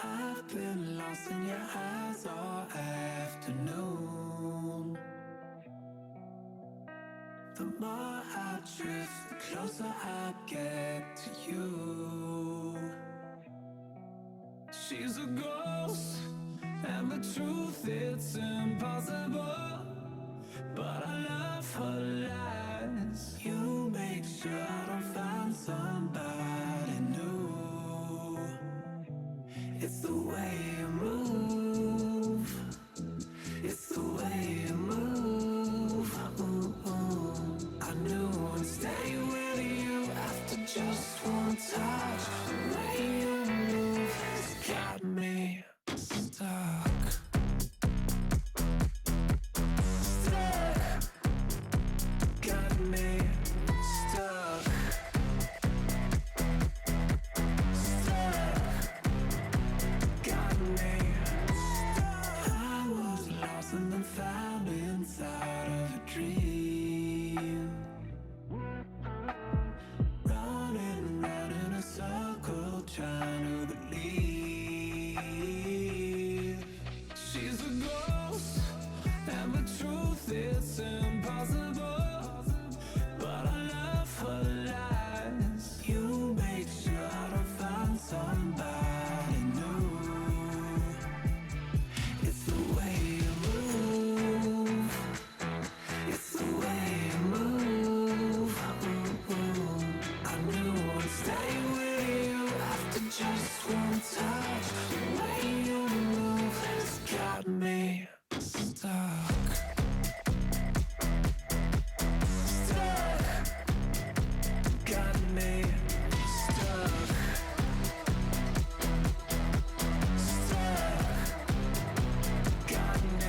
I've been lost in your eyes all afternoon. The more I drift, the closer I get to you. She's a ghost, and the truth, it's impossible. But I love her lies. You make sure I don't find somebody new. It's the way you move. It's the way you move. I knew I'd stay with you after just one touch. The way you move has got me stuck. Got me stuck. Got me stuck. I was lost and then found inside of a dream. Running round in a circle, trying to believe. She's a ghost, and the truth, it's impossible. But I love her lies. You make sure I don't find somebody new. It's the way you move. It's the way you move. I knew I'd stay with you after just one touch. The way you move has got me stuck. Stuck. Got me stuck. Stuck. Got me.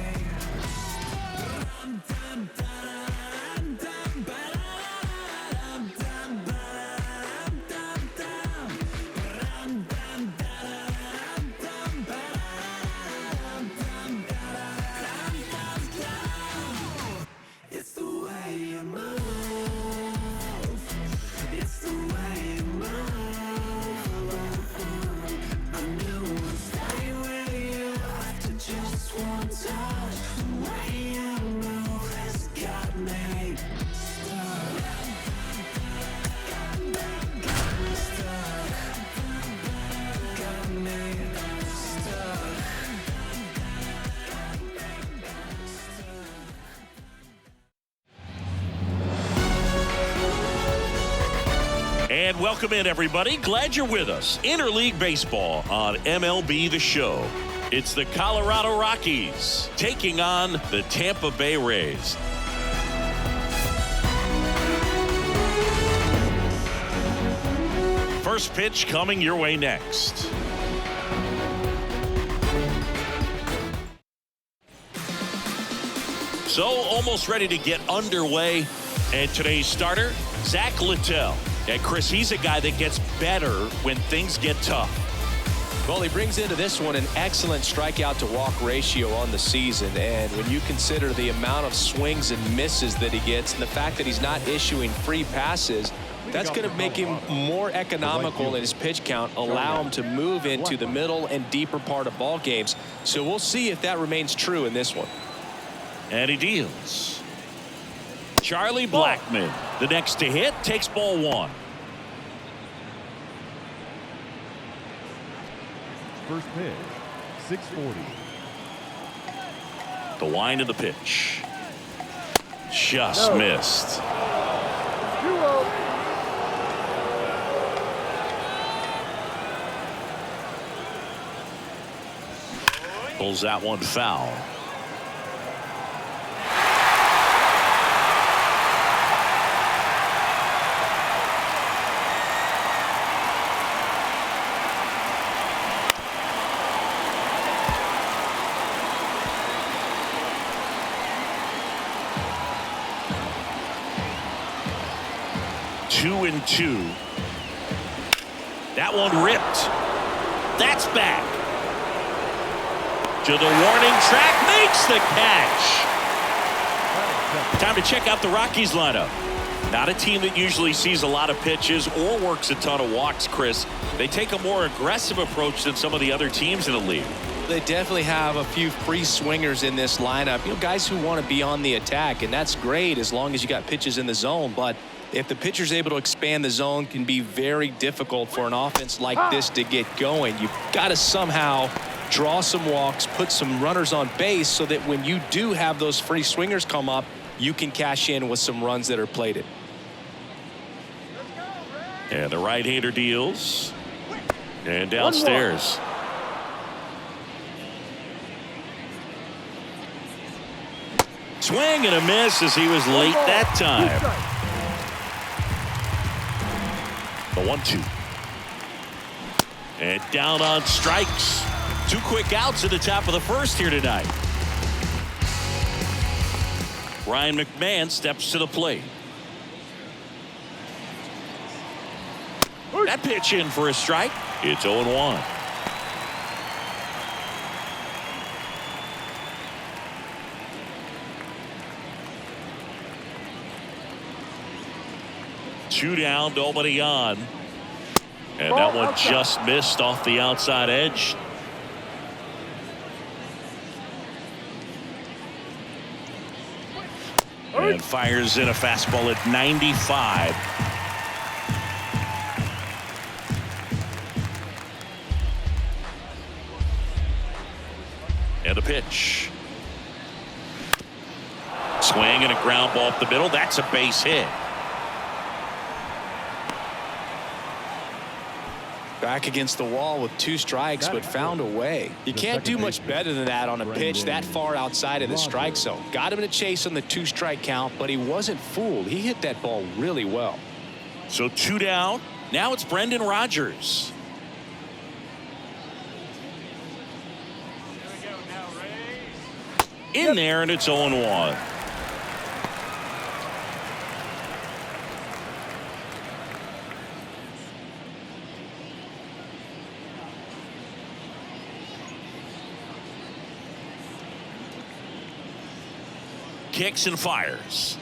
It's the way you move. It's the way you move. I knew I'd stay with you after just one touch. The way you move has got me stuck. Got me stuck. Got me stuck. And welcome in, everybody. Glad you're with us. Interleague Baseball on MLB The Show. It's the Colorado Rockies taking on the Tampa Bay Rays. First pitch coming your way next. So, almost ready to get underway. And today's starter, Zack Littell. And Chris, he's a guy that gets better when things get tough. Well, he brings into this one an excellent strikeout to walk ratio on the season. And when you consider the amount of swings and misses that he gets and the fact that he's not issuing free passes, that's going to make him more economical in his pitch count, allow him to move into the middle and deeper part of ball games. So we'll see if that remains true in this one. And he deals. Charlie Blackmon, the next to hit, takes ball one. First pitch, 640. The wind of the pitch. Just missed. Pulls that one foul. Two and two. That one ripped. That's back. To the warning track, makes the catch. Time to check out the Rockies lineup. Not a team that usually sees a lot of pitches or works a ton of walks, Chris. They take a more aggressive approach than some of the other teams in the league. They definitely have a few free swingers in this lineup. You know, guys who want to be on the attack, and that's great as long as you got pitches in the zone. But if the pitcher's able to expand the zone, can be very difficult for an offense like this to get going. You've got to somehow draw some walks, put some runners on base so that when you do have those free swingers come up, you can cash in with some runs that are plated. And the right-hander deals. And downstairs. Swing and a miss as he was late that time. The 1-2. And down on strikes. 2 quick outs at the top of the first here tonight. Ryan McMahon steps to the plate. That pitch in for a strike. It's 0-1. Two down, nobody on. And that one just missed off the outside edge. And fires in a fastball at 95. And a pitch. Swing and a ground ball up the middle. That's a base hit. Back against the wall with 2 strikes, but found a way. You can't do much better than that on a pitch that far outside of the strike zone. Got him in a chase on the 2-strike count, but he wasn't fooled. He hit that ball really well. So 2 down. Now it's Brendan Rodgers. In there, and it's 0-1. Kicks and fires.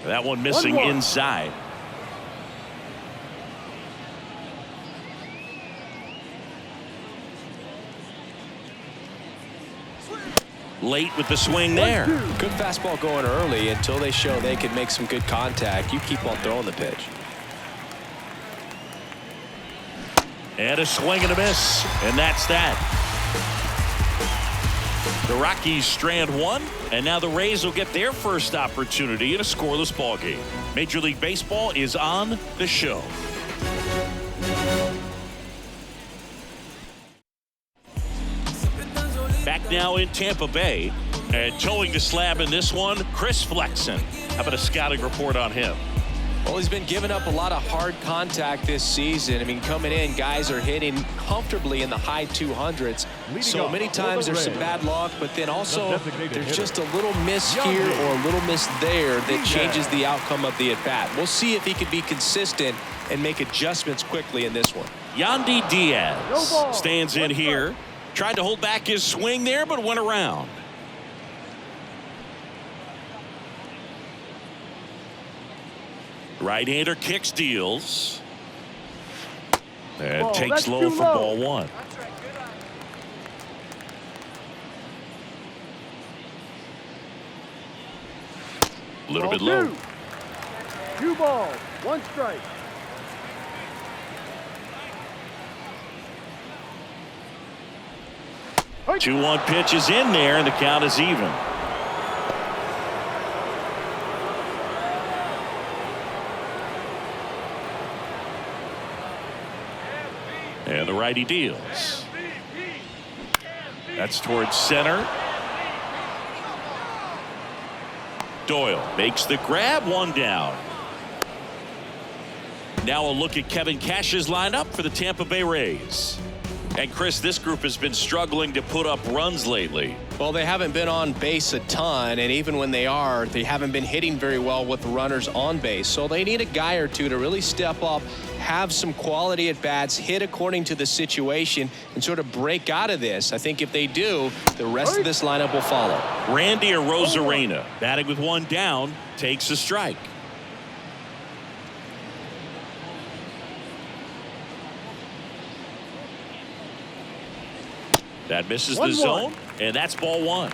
That one missing inside. Late with the swing there. Good fastball going early until they show they can make some good contact. You keep on throwing the pitch. And a swing and a miss. And that's that. The Rockies strand 1, and now the Rays will get their first opportunity in a scoreless ball game. Major League Baseball is on the show. Back now in Tampa Bay, and towing the slab in this one, Chris Flexen. How about a scouting report on him? Well, he's been giving up a lot of hard contact this season. I mean, coming in, guys are hitting comfortably in the high 200s. So many times there's some bad luck, but then also there's just a little miss here or a little miss there that changes the outcome of the at-bat. We'll see if he can be consistent and make adjustments quickly in this one. Yandy Diaz stands in here. Tried to hold back his swing there, but went around. Right-hander kicks, deals. And takes low for ball 1. A little bit low. 2 balls, 1 strike. Hey. 2-1 pitch is in there, and the count is even. And the righty deals. That's towards center. Doyle makes the grab, 1 down. Now a look at Kevin Cash's lineup for the Tampa Bay Rays. And Chris, this group has been struggling to put up runs lately. Well, they haven't been on base a ton, and even when they are, they haven't been hitting very well with runners on base. So they need a guy or two to really step up, have some quality at bats, hit according to the situation, and sort of break out of this. I think if they do, the rest of this lineup will follow. Randy Arozarena batting with 1 down, takes a strike. That misses the 1-1. zone, and that's ball one.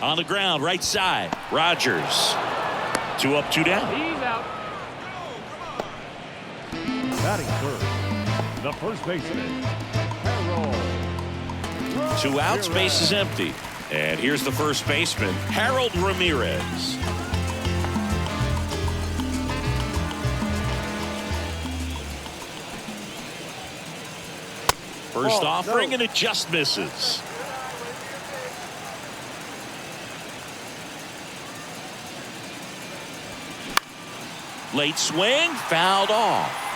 On the ground, right side. Rogers. 2 up, 2 down. He's out. Batting third, the first baseman, Harold. 2 outs, base is empty. And here's the first baseman, Harold Ramirez. First offering, and it just misses. Late swing, fouled off.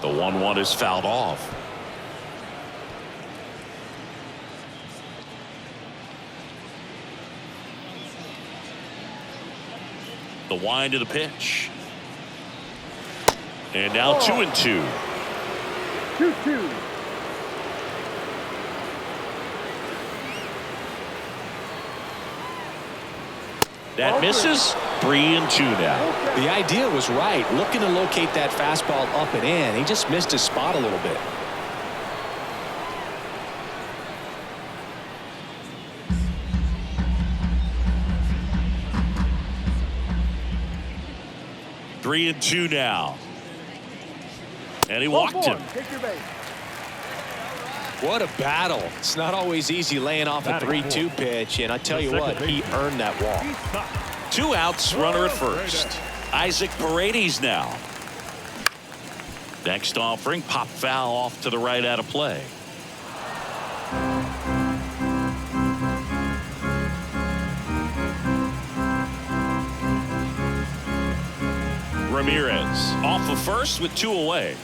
The 1-1 is fouled off. The wind of the pitch. And now 2-2. 2-2. That misses. 3-2 now. The idea was right. Looking to locate that fastball up and in. He just missed his spot a little bit. Three and two now. And he walked him. Take your base. What a battle. It's not always easy laying off a 3-2 pitch, and I tell you what, he earned that walk. 2 outs, runner at first. Isaac Paredes now. Next offering, pop foul off to the right out of play. Ramirez off of first with 2 away.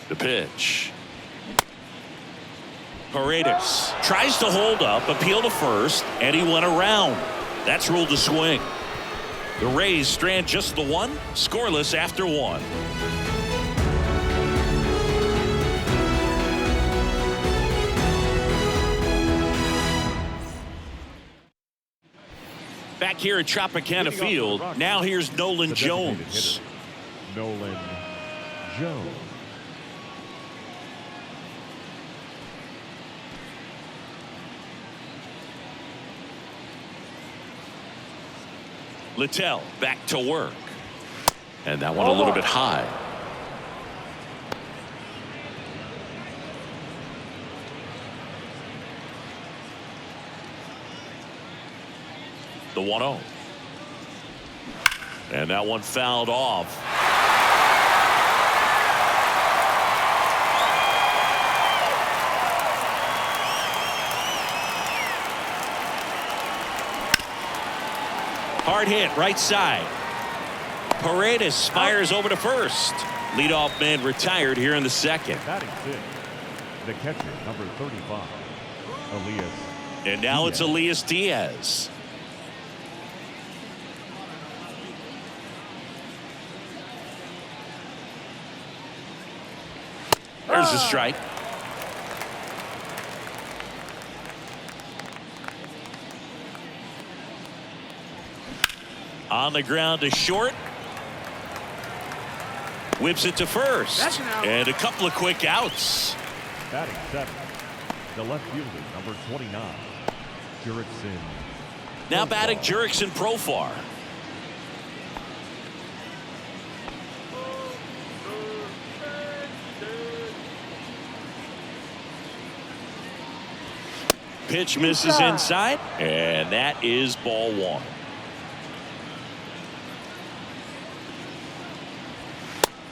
The pitch. Paredes tries to hold up, appeal to first, and he went around. That's ruled a swing. The Rays strand just the 1, scoreless after 1. Back here at Tropicana Field, now here's Nolan Jones. Nolan Jones. Littell back to work. And that one a little bit high. The 1-0. And that one fouled off. Hard hit, right side. Paredes fires over to first. Leadoff man retired here in the second. Batting 6, the catcher, number 35, Elias. And now it's Elias Diaz. There's a strike. On the ground to short. Whips it to first. And a couple of quick outs. Batting 7, the left fielder, number 29, Jurickson. Now batting Jurickson Profar. Pitch misses inside, and that is ball 1.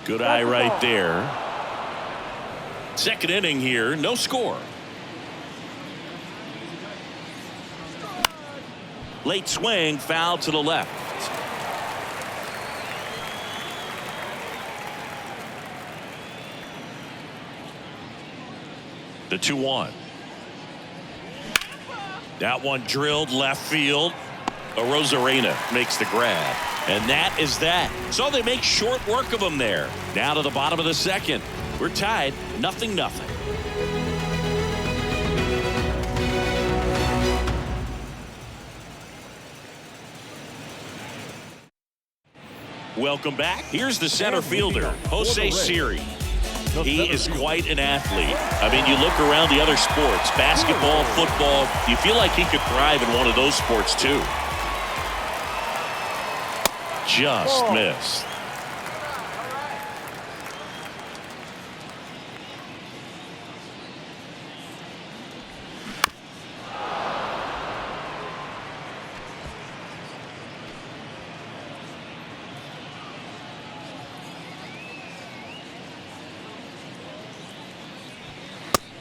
Good eye right there. Second inning here, no score. Late swing, foul to the left. The 2-1. That one drilled left field. Rosarena makes the grab. And that is that. So they make short work of them there. Now to the bottom of the second. We're tied 0-0. Welcome back. Here's the center fielder, Jose Siri. He is quite an athlete. I mean, you look around the other sports, basketball, football, you feel like he could thrive in one of those sports too. Just missed.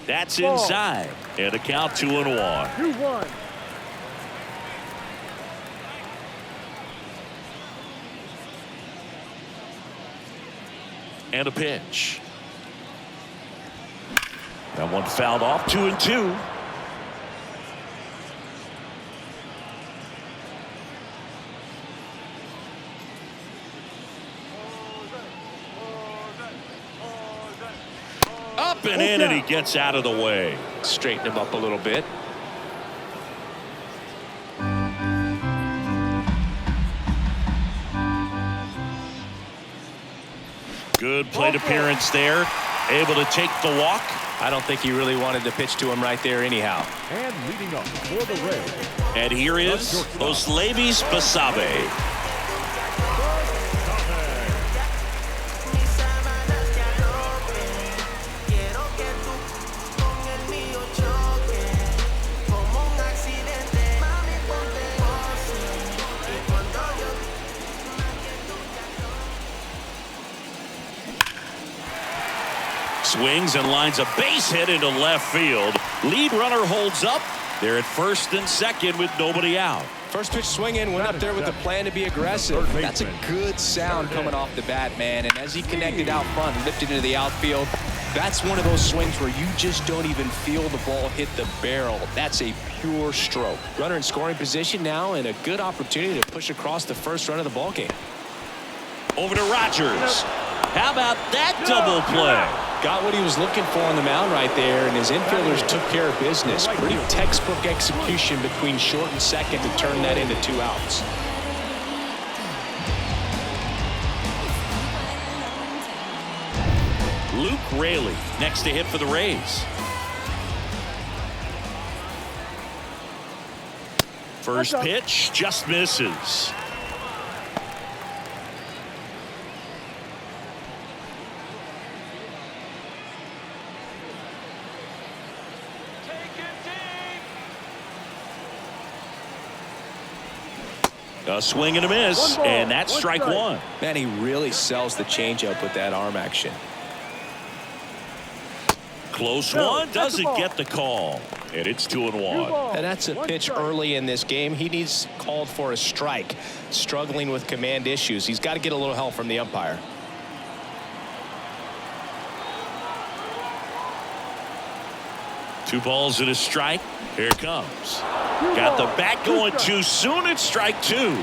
That's inside. And a count 2-1. 2-1. And a pitch. That one fouled off. 2-2. Up and in, and he gets out of the way. Straighten him up a little bit. Good plate appearance there. Able to take the walk. I don't think he really wanted to pitch to him right there anyhow. And leading up for the Rays. And here is Oslevis Basabe. Swings and lines a base hit into left field. Lead runner holds up. They're at first and second with nobody out. First pitch swinging, went up there with the plan to be aggressive. That's a good sound coming off the bat, man. And as he connected out front, lifted into the outfield, that's one of those swings where you just don't even feel the ball hit the barrel. That's a pure stroke. Runner in scoring position now, and a good opportunity to push across the first run of the ball game. Over to Rogers. How about that double play? Got what he was looking for on the mound right there, and his infielders took care of business. Pretty textbook execution between short and second to turn that into 2 outs. Luke Raley next to hit for the Rays. First pitch just misses. A swing and a miss, and that's strike one. Man, he really sells the changeup with that arm action. Close one, doesn't get the call, and it's 2-1. And that's a pitch early in this game. He needs called for a strike. Struggling with command issues. He's got to get a little help from the umpire. Two balls and a strike. Here it comes. Got the bat going too soon. It's strike 2.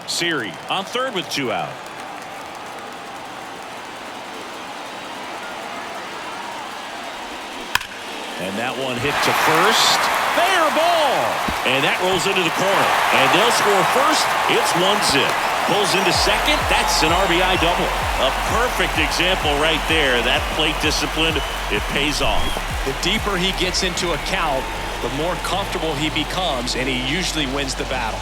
Siri on third with 2 out. And that one hit to first. Fair ball. And that rolls into the corner. And they'll score first. It's 1-0. Pulls into second. That's an RBI double. A perfect example right there. That plate discipline, it pays off. The deeper he gets into a count, the more comfortable he becomes, and he usually wins the battle.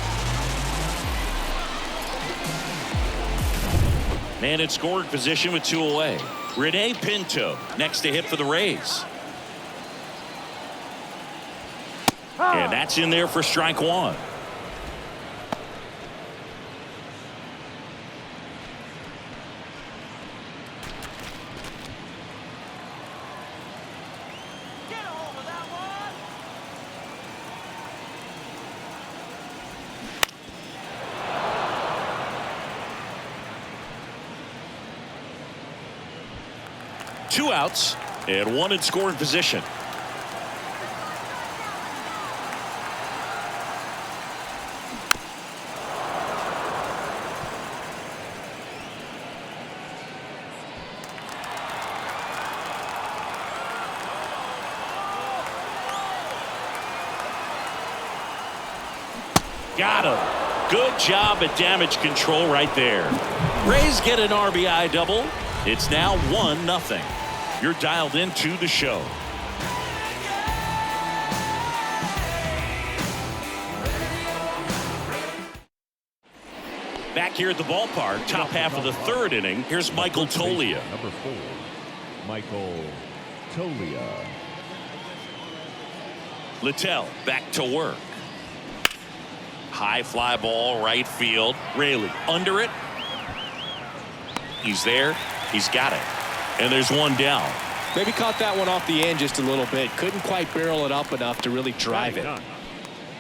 Man in scoring position with 2 away. Rene Pinto next to hit for the Rays. And that's in there for strike 1. 2 outs and 1 in scoring position. Got him. Good job at damage control right there. Rays get an RBI double. It's now 1-0. You're dialed into the show. Back here at the ballpark, top half of the 3rd inning. Here's Michael Toglia. Number 4, Michael Toglia. Littell back to work. High fly ball, right field. Raley under it. He's there. He's got it. And there's 1 down. Maybe caught that one off the end just a little bit. Couldn't quite barrel it up enough to really drive it.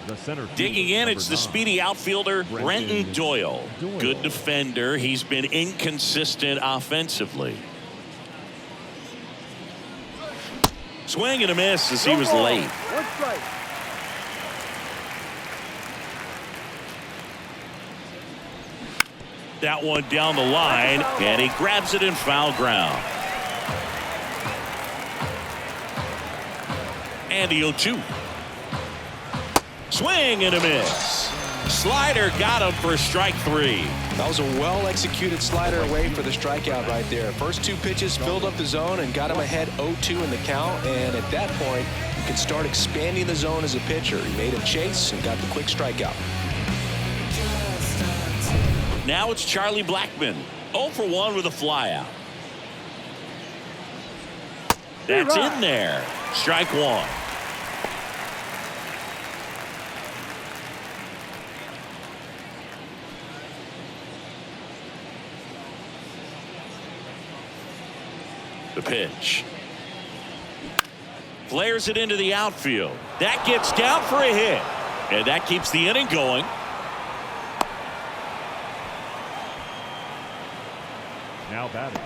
The center Digging in, it's the speedy outfielder, Brenton Doyle. Good defender. He's been inconsistent offensively. Swing and a miss as he was late. 1 strike. That one down the line, and he grabs it in foul ground. And the 0-2. Swing and a miss. Slider got him for strike 3. That was a well-executed slider away for the strikeout right there. First 2 pitches filled up the zone and got him ahead 0-2 in the count. And at that point, you can start expanding the zone as a pitcher. He made a chase and got the quick strikeout. Now it's Charlie Blackmon. 0 for 1 with a flyout. That's in there. Strike 1. The pitch. Flares it into the outfield. That gets down for a hit. And that keeps the inning going. Now batting,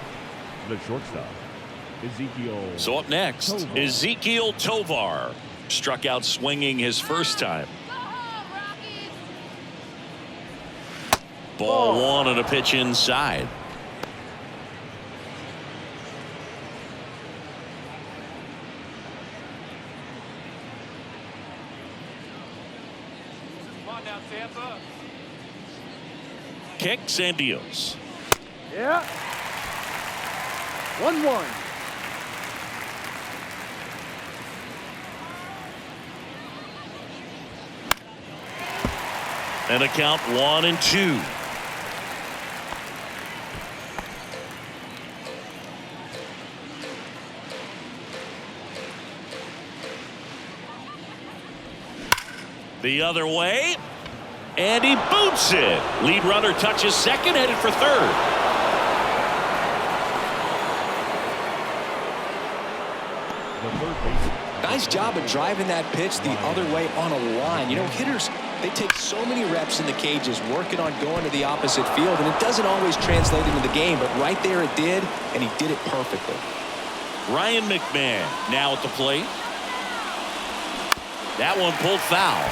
the shortstop, Ezekiel. So up next, Tovar. Ezekiel Tovar. Struck out swinging his first time. Ball 1 and a pitch inside. Come on now, Tampa. Kicks and deals. Yeah. 1-1. And a count 1-2. The other way. And he boots it. Lead runner touches second, headed for third. Nice job of driving that pitch the other way on a line. You know, hitters, they take so many reps in the cages working on going to the opposite field, and it doesn't always translate into the game, but right there it did, and he did it perfectly. Ryan McMahon now at the plate. That one pulled foul.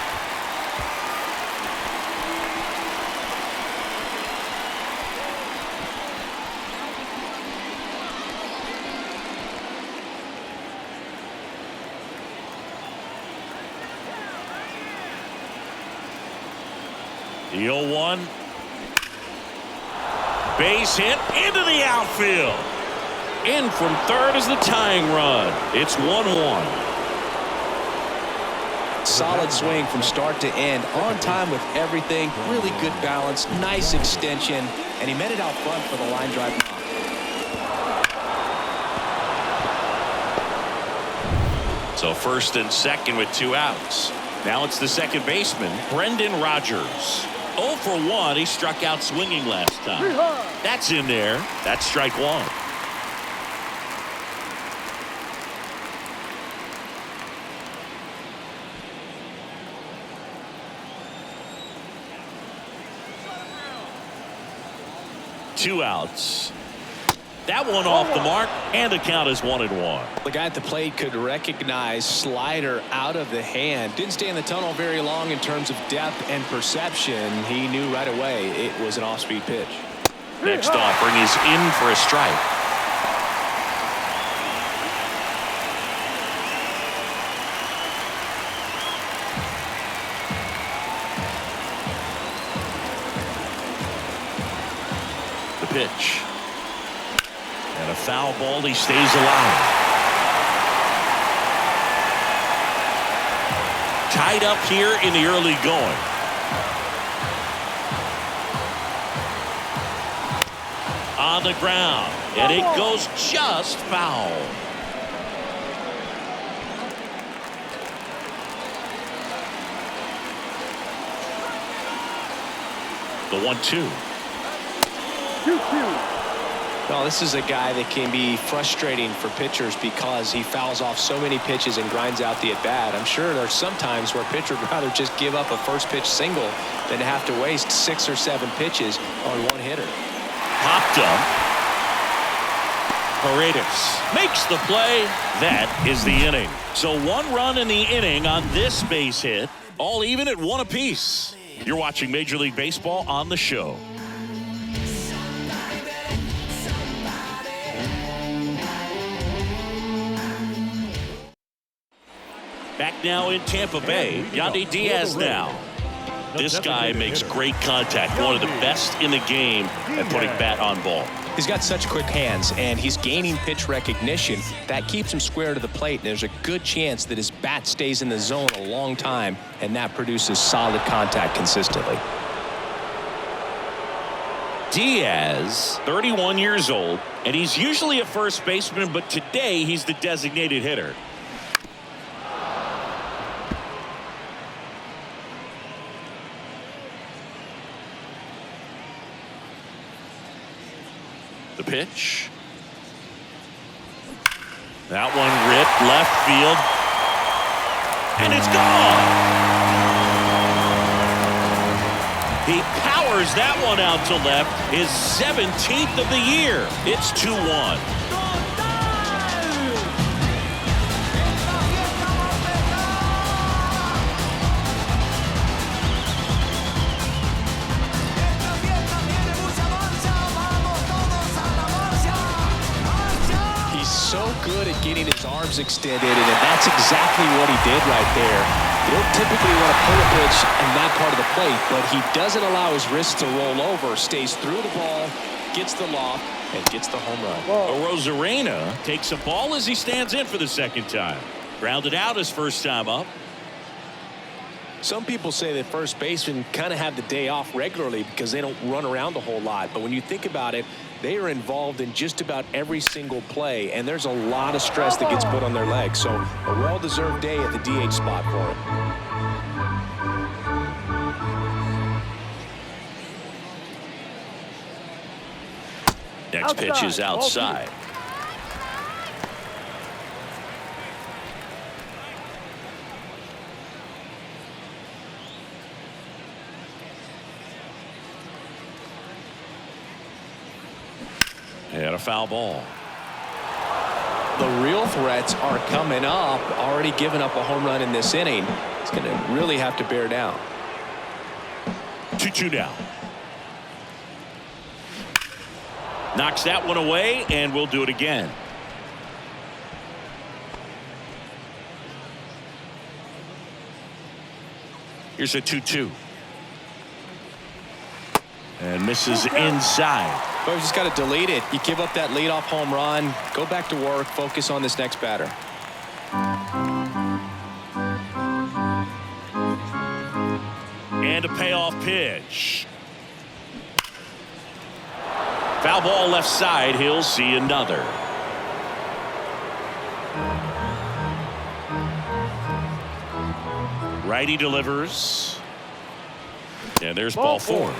The 0-1. Base hit into the outfield. In from third is the tying run. It's 1-1. Solid swing from start to end. On time with everything. Really good balance. Nice extension. And he met it out front for the line drive. So first and second with 2 outs. Now it's the second baseman, Brendan Rodgers. 0 for 1. He struck out swinging last time. That's in there. That's strike 1. Two outs. That one off the mark, and the count is 1-1. The guy at the plate could recognize slider out of the hand. Didn't stay in the tunnel very long in terms of depth and perception. He knew right away it was an off-speed pitch. Next offering is in for a strike. The pitch. And a foul ball. He stays alive. Tied up here in the early going. On the ground, and it goes just foul. The 1-2. 2-2. Well, this is a guy that can be frustrating for pitchers because he fouls off so many pitches and grinds out the at-bat. I'm sure there's some times where a pitcher would rather just give up a first pitch single than to have to waste 6 or 7 pitches on one hitter. Popped up. Paredes makes the play. That is the inning. So 1 run in the inning on this base hit. All even at 1 apiece. You're watching Major League Baseball on the show. Back now in Tampa Bay, Yandy Diaz now. This guy makes great contact. One of the best in the game at putting bat on ball. He's got such quick hands, and he's gaining pitch recognition. That keeps him square to the plate, and there's a good chance that his bat stays in the zone a long time, and that produces solid contact consistently. Diaz, 31 years old, and he's usually a first baseman, but today he's the designated hitter. The pitch. That one ripped left field. And it's gone. He powers that one out to left. His 17th of the year. It's 2-1. So good at getting his arms extended, and that's exactly what he did right there. You don't typically want to pull a pitch in that part of the plate, but he doesn't allow his wrist to roll over, stays through the ball, gets the loft, and gets the home run. Rosarena takes a ball as he stands in for the second time. Grounded out his first time up. Some people say that first basemen kind of have the day off regularly because they don't run around a whole lot. But when you think about it, they are involved in just about every single play, and there's a lot of stress that gets put on their legs. So a well-deserved day at the DH spot for him. Next pitch is outside. And a foul ball. The real threats are coming up. Already given up a home run in this inning. It's going to really have to bear down. 2-2 now. Knocks that one away, and we'll do it again. Here's a 2-2. And misses inside. But we just got to delete it. You give up that leadoff home run, go back to work, focus on this next batter. And a payoff pitch. Foul ball left side. He'll see another. Righty delivers. And there's ball 4.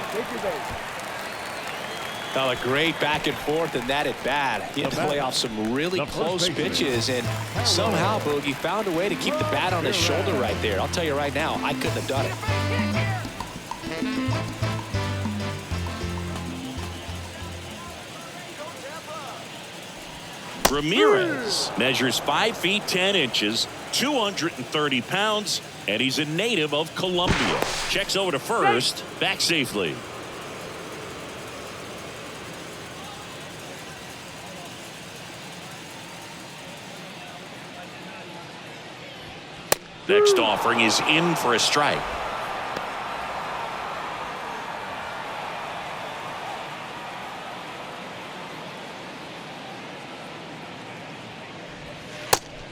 Now a great back and forth in that at bat. He had to play off some really close pitches, and somehow Boogie found a way to keep the bat on his shoulder right there. I'll tell you right now, I couldn't have done it. Ramirez measures 5 feet 10 inches, 230 pounds, and he's a native of Colombia. Checks over to first, back safely. Next offering is in for a strike.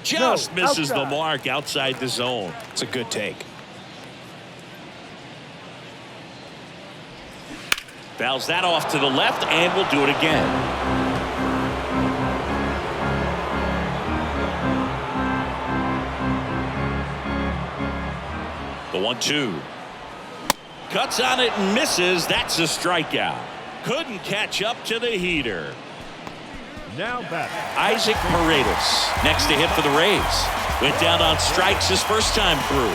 Just misses the mark outside the zone. It's a good take. Fouls that off to the left, and will do it again. The 1-2. Cuts on it and misses. That's a strikeout. Couldn't catch up to the heater. Now back. Isaac Paredes next to hit for the Rays. Went down on strikes his first time through.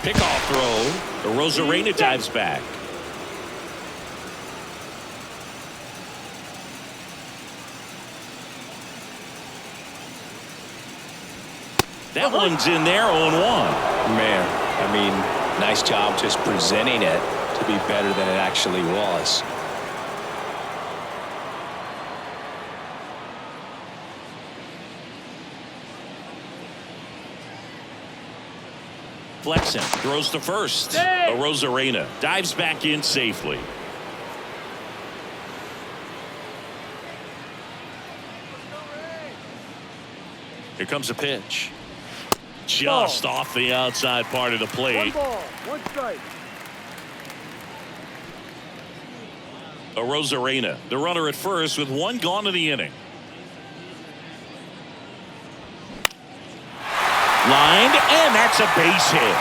Pickoff throw. Rosarena dives back. That one's in there, 0-1. Man, I mean, nice job just presenting it to be better than it actually was. Flexen throws to first. Rosarena dives back in safely. Here comes a pitch. Just off the outside part of the plate. 1 ball, 1 strike. Rosarena, the runner at first with 1 gone in the inning. Lined, and that's a base hit.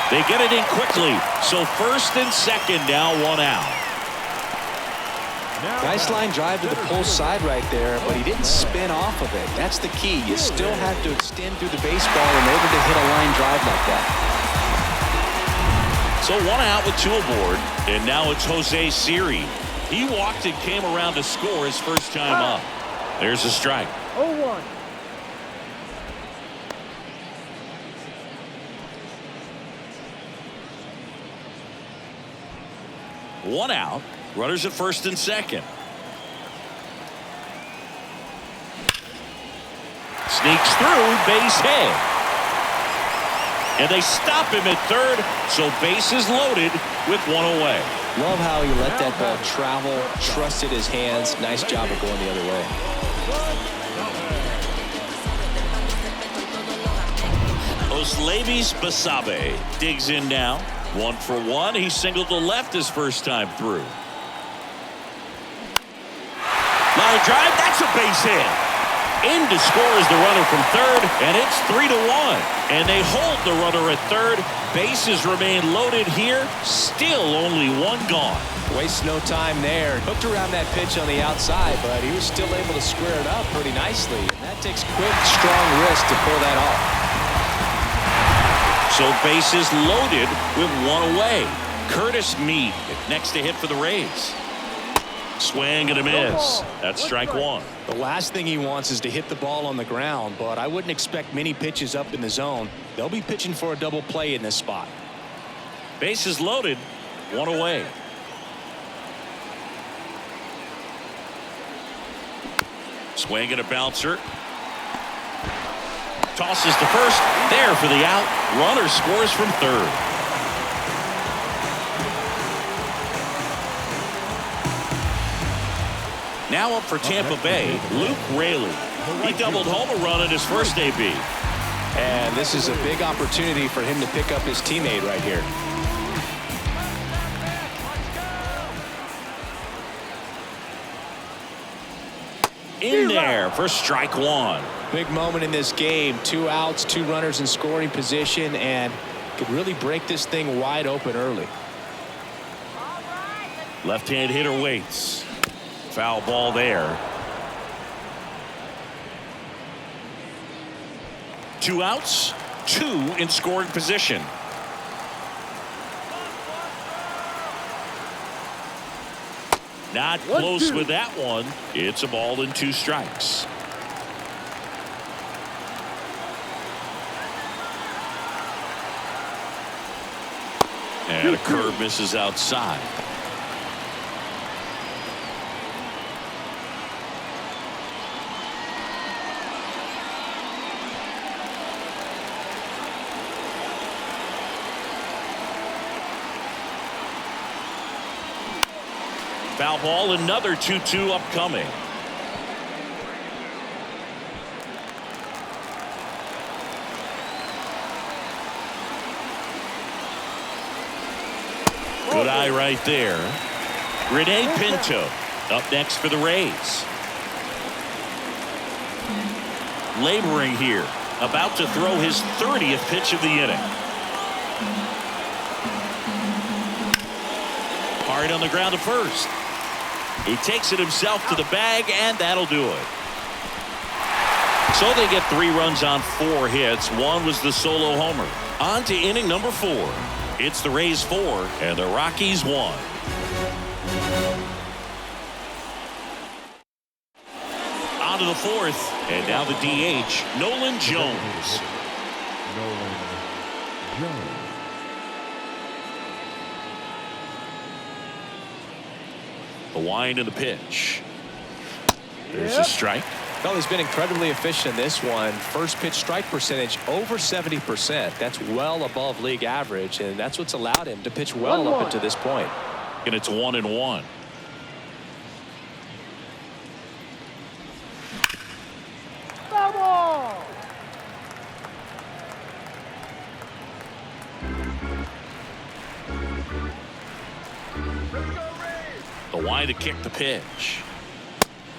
They get it in quickly, so first and second now 1 out. Nice line drive to the pull side right there, but he didn't spin off of it. That's the key. You still have to extend through the baseball in order to hit a line drive like that. So 1 out with 2 aboard, and now it's Jose Siri. He walked and came around to score his first time up. There's a strike. 0-1. One out. Runners at first and second. Sneaks through, base hit. And they stop him at third, so bases loaded with 1 away. Love how he let that ball travel, trusted his hands. Nice job of going the other way. Oslevis Basabe digs in now. 1 for 1. He singled to left his first time through. Line drive, that's a base hit. In to score is the runner from third, and it's 3-1. And they hold the runner at third. Bases remain loaded here. Still only 1 gone. Wastes no time there. Hooked around that pitch on the outside, but he was still able to square it up pretty nicely. And that takes quick, strong wrist to pull that off. So bases loaded with 1 away. Curtis Mead next to hit for the Rays. Swing and a miss. That's strike 1. The last thing he wants is to hit the ball on the ground, but I wouldn't expect many pitches up in the zone. They'll be pitching for a double play in this spot. Bases loaded, 1 away. Swing and a bouncer. Tosses to first. There for the out. Runner scores from third. Now up for Tampa Bay, Luke Raley. He doubled home a run in his first AB. And this is a big opportunity for him to pick up his teammate right here. In there for strike 1. Big moment in this game. 2 outs, 2 runners in scoring position, and could really break this thing wide open early. Left-hand hitter waits. Foul ball there. 2 outs, 2 in scoring position. Not close with that one. It's a ball and 2 strikes. And a curve misses outside. Foul ball, another 2-2 upcoming. Good eye right there. Rene Pinto up next for the Rays. Laboring here, about to throw his 30th pitch of the inning. Hard on the ground to first. He takes it himself to the bag, and that'll do it. So they get 3 runs on 4 hits. 1 was the solo homer. On to inning number 4. It's the Rays 4 and the Rockies 1. On to the 4th, and now the DH, Nolan Jones. Nolan Jones. The wind and the pitch. There's a strike. Well, he's been incredibly efficient in this one. First pitch strike percentage over 70%. That's well above league average, and that's what's allowed him to pitch well up until this point. And it's 1-1. The wide to kick the pitch.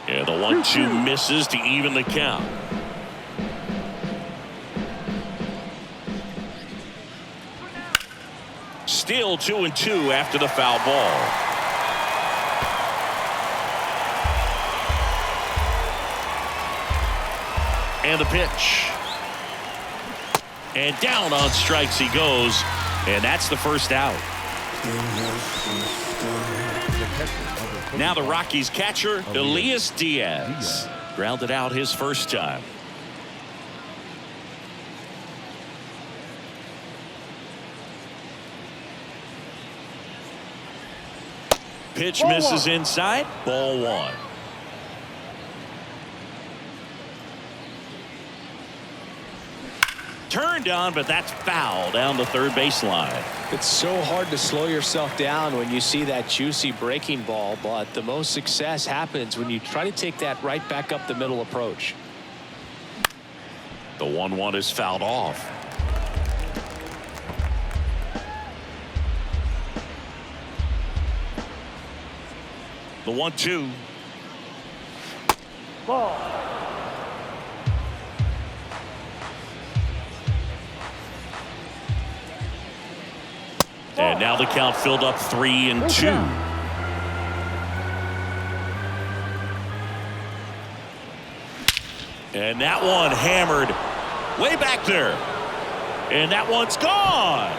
And the 1-2 misses to even the count. Still 2-2 after the foul ball. And the pitch. And down on strikes he goes. And that's the first out. Now the Rockies catcher, Elias Diaz. Grounded out his first time. Pitch misses inside. Ball 1. Turned on, but that's foul down the third baseline. It's so hard to slow yourself down when you see that juicy breaking ball, but the most success happens when you try to take that right back up the middle approach. The 1-1 is fouled off. The 1-2. Ball. And now the count filled up 3-2. And that one hammered way back there. And that one's gone.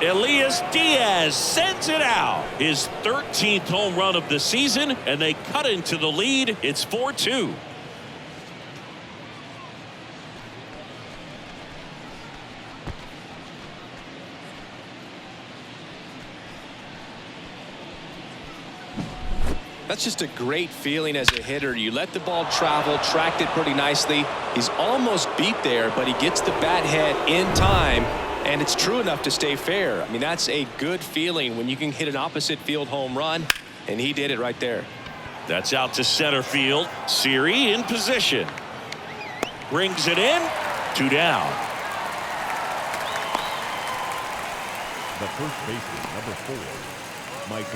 Elias Diaz sends it out. His 13th home run of the season, and they cut into the lead. It's 4-2. That's just a great feeling as a hitter. You let the ball travel, tracked it pretty nicely. He's almost beat there, but he gets the bat head in time, and it's true enough to stay fair. I mean, that's a good feeling when you can hit an opposite field home run, and he did it right there. That's out to center field. Siri in position. Brings it in. 2 down. The first baseman, number 4.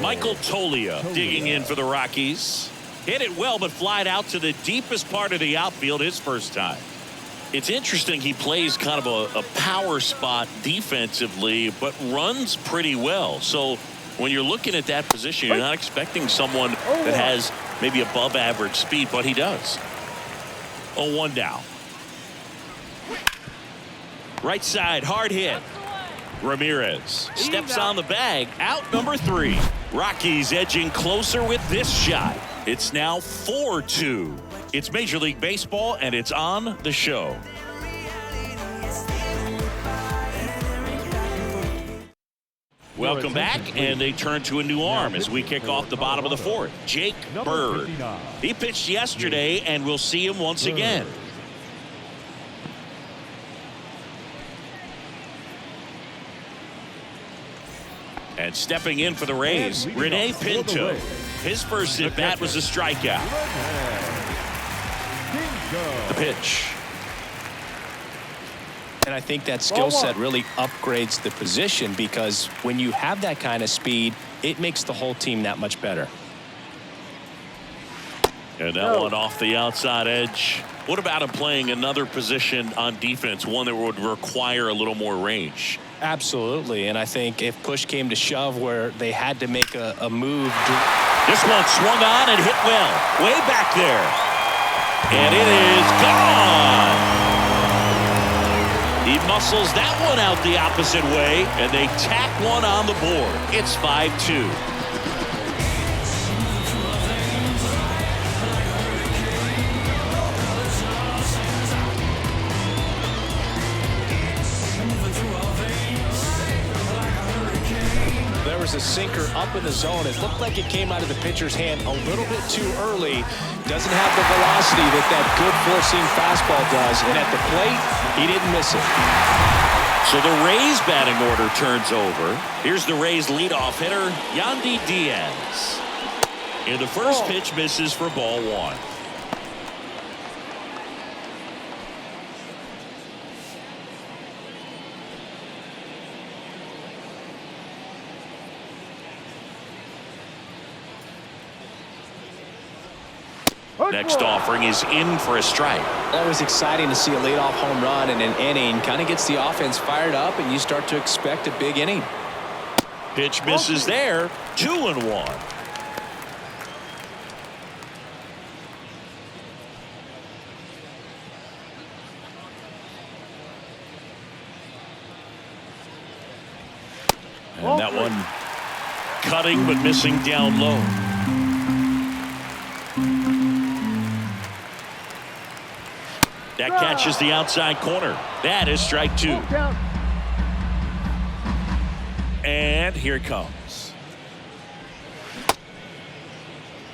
Michael Toglia digging in for the Rockies. Hit it well, but flied out to the deepest part of the outfield his first time. It's interesting, he plays kind of a power spot defensively, but runs pretty well. So when you're looking at that position, you're not expecting someone that has maybe above average speed, but he does. 0-1 down. Right side, hard hit. Ramirez steps on the bag. Out number 3. Rockies edging closer with this shot. It's now 4-2. It's Major League Baseball, and it's on the show. Welcome back, and they turn to a new arm as we kick off the bottom of the fourth. Jake Bird. He pitched yesterday, and we'll see him once again. And stepping in for the Rays, Rene Pinto. His first at-bat was a strikeout. The pitch. And I think that skill set really upgrades the position, because when you have that kind of speed, it makes the whole team that much better. And that one off the outside edge. What about him playing another position on defense, one that would require a little more range? Absolutely, and I think if push came to shove where they had to make a move. This one swung on and hit well, way back there. And it is gone. He muscles that one out the opposite way, and they tack one on the board. It's 5-2. There was a sinker up in the zone. It looked like it came out of the pitcher's hand a little bit too early. Doesn't have the velocity that good four-seam fastball does. And at the plate, he didn't miss it. So the Rays batting order turns over. Here's the Rays leadoff hitter, Yandy Diaz. And the first pitch misses for ball one. Next offering is in for a strike. Always exciting to see a leadoff home run in an inning. Kind of gets the offense fired up, and you start to expect a big inning. Pitch misses there. 2-1. And that one cutting but missing down low. That catches the outside corner. That is strike two. And here it comes.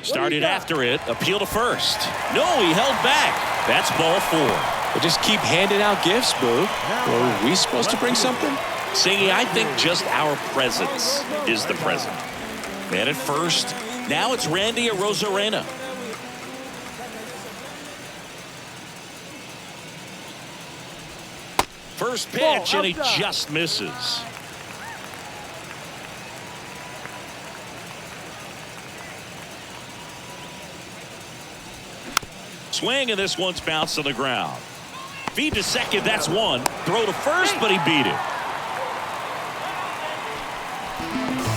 Started after it. Appeal to first. No, he held back. That's ball four. They just keep handing out gifts, Boo. Are we supposed to bring something? Singy, I think just our presence is the present. Man at first. Now it's Randy Arozarena. First pitch, and he just misses. Swing, and this one's bounced on the ground. Feed to second, that's one. Throw to first, but he beat it.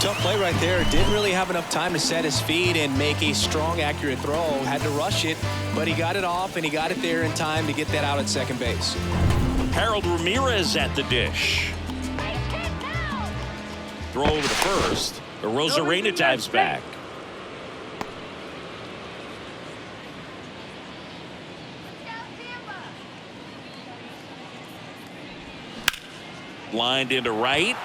Tough play right there. Didn't really have enough time to set his feet and make a strong, accurate throw. Had to rush it, but he got it off, and he got it there in time to get that out at second base. Harold Ramirez at the dish. Throw over to first. The Arozarena dives back. Lined into right.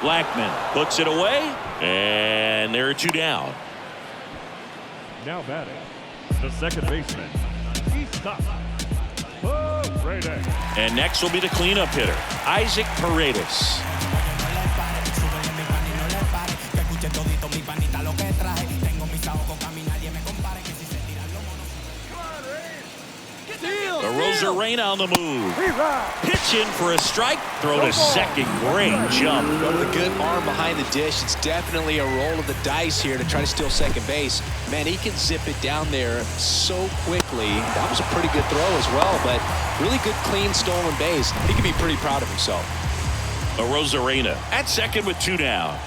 Blackman puts it away, and there are two down. Now batting, the second baseman, and next will be the cleanup hitter, Isaac Paredes. Arozarena on the move. Pitch in for a strike. Throw to second. Great jump. With a good arm behind the dish. It's definitely a roll of the dice here to try to steal second base. Man, he can zip it down there so quickly. That was a pretty good throw as well, but really good, clean, stolen base. He can be pretty proud of himself. Arozarena at second with two down.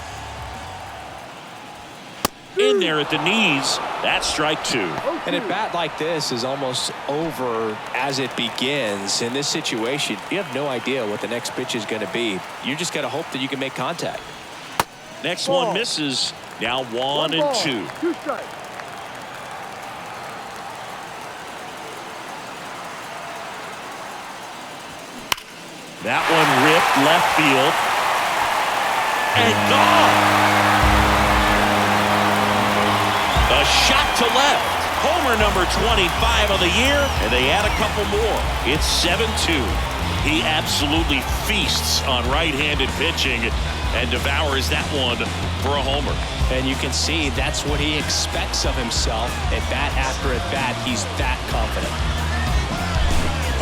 In there at the knees. That's strike two. And a bat like this is almost over as it begins. In this situation, you have no idea what the next pitch is going to be. You just got to hope that you can make contact. Next one misses. Now 1 and 2. 2 strikes. That one ripped left field. And gone. A shot to left. Homer number 25 of the year, and they add a couple more. It's 7-2. He absolutely feasts on right-handed pitching and devours that one for a homer. And you can see that's what he expects of himself. At bat after at bat, he's that confident.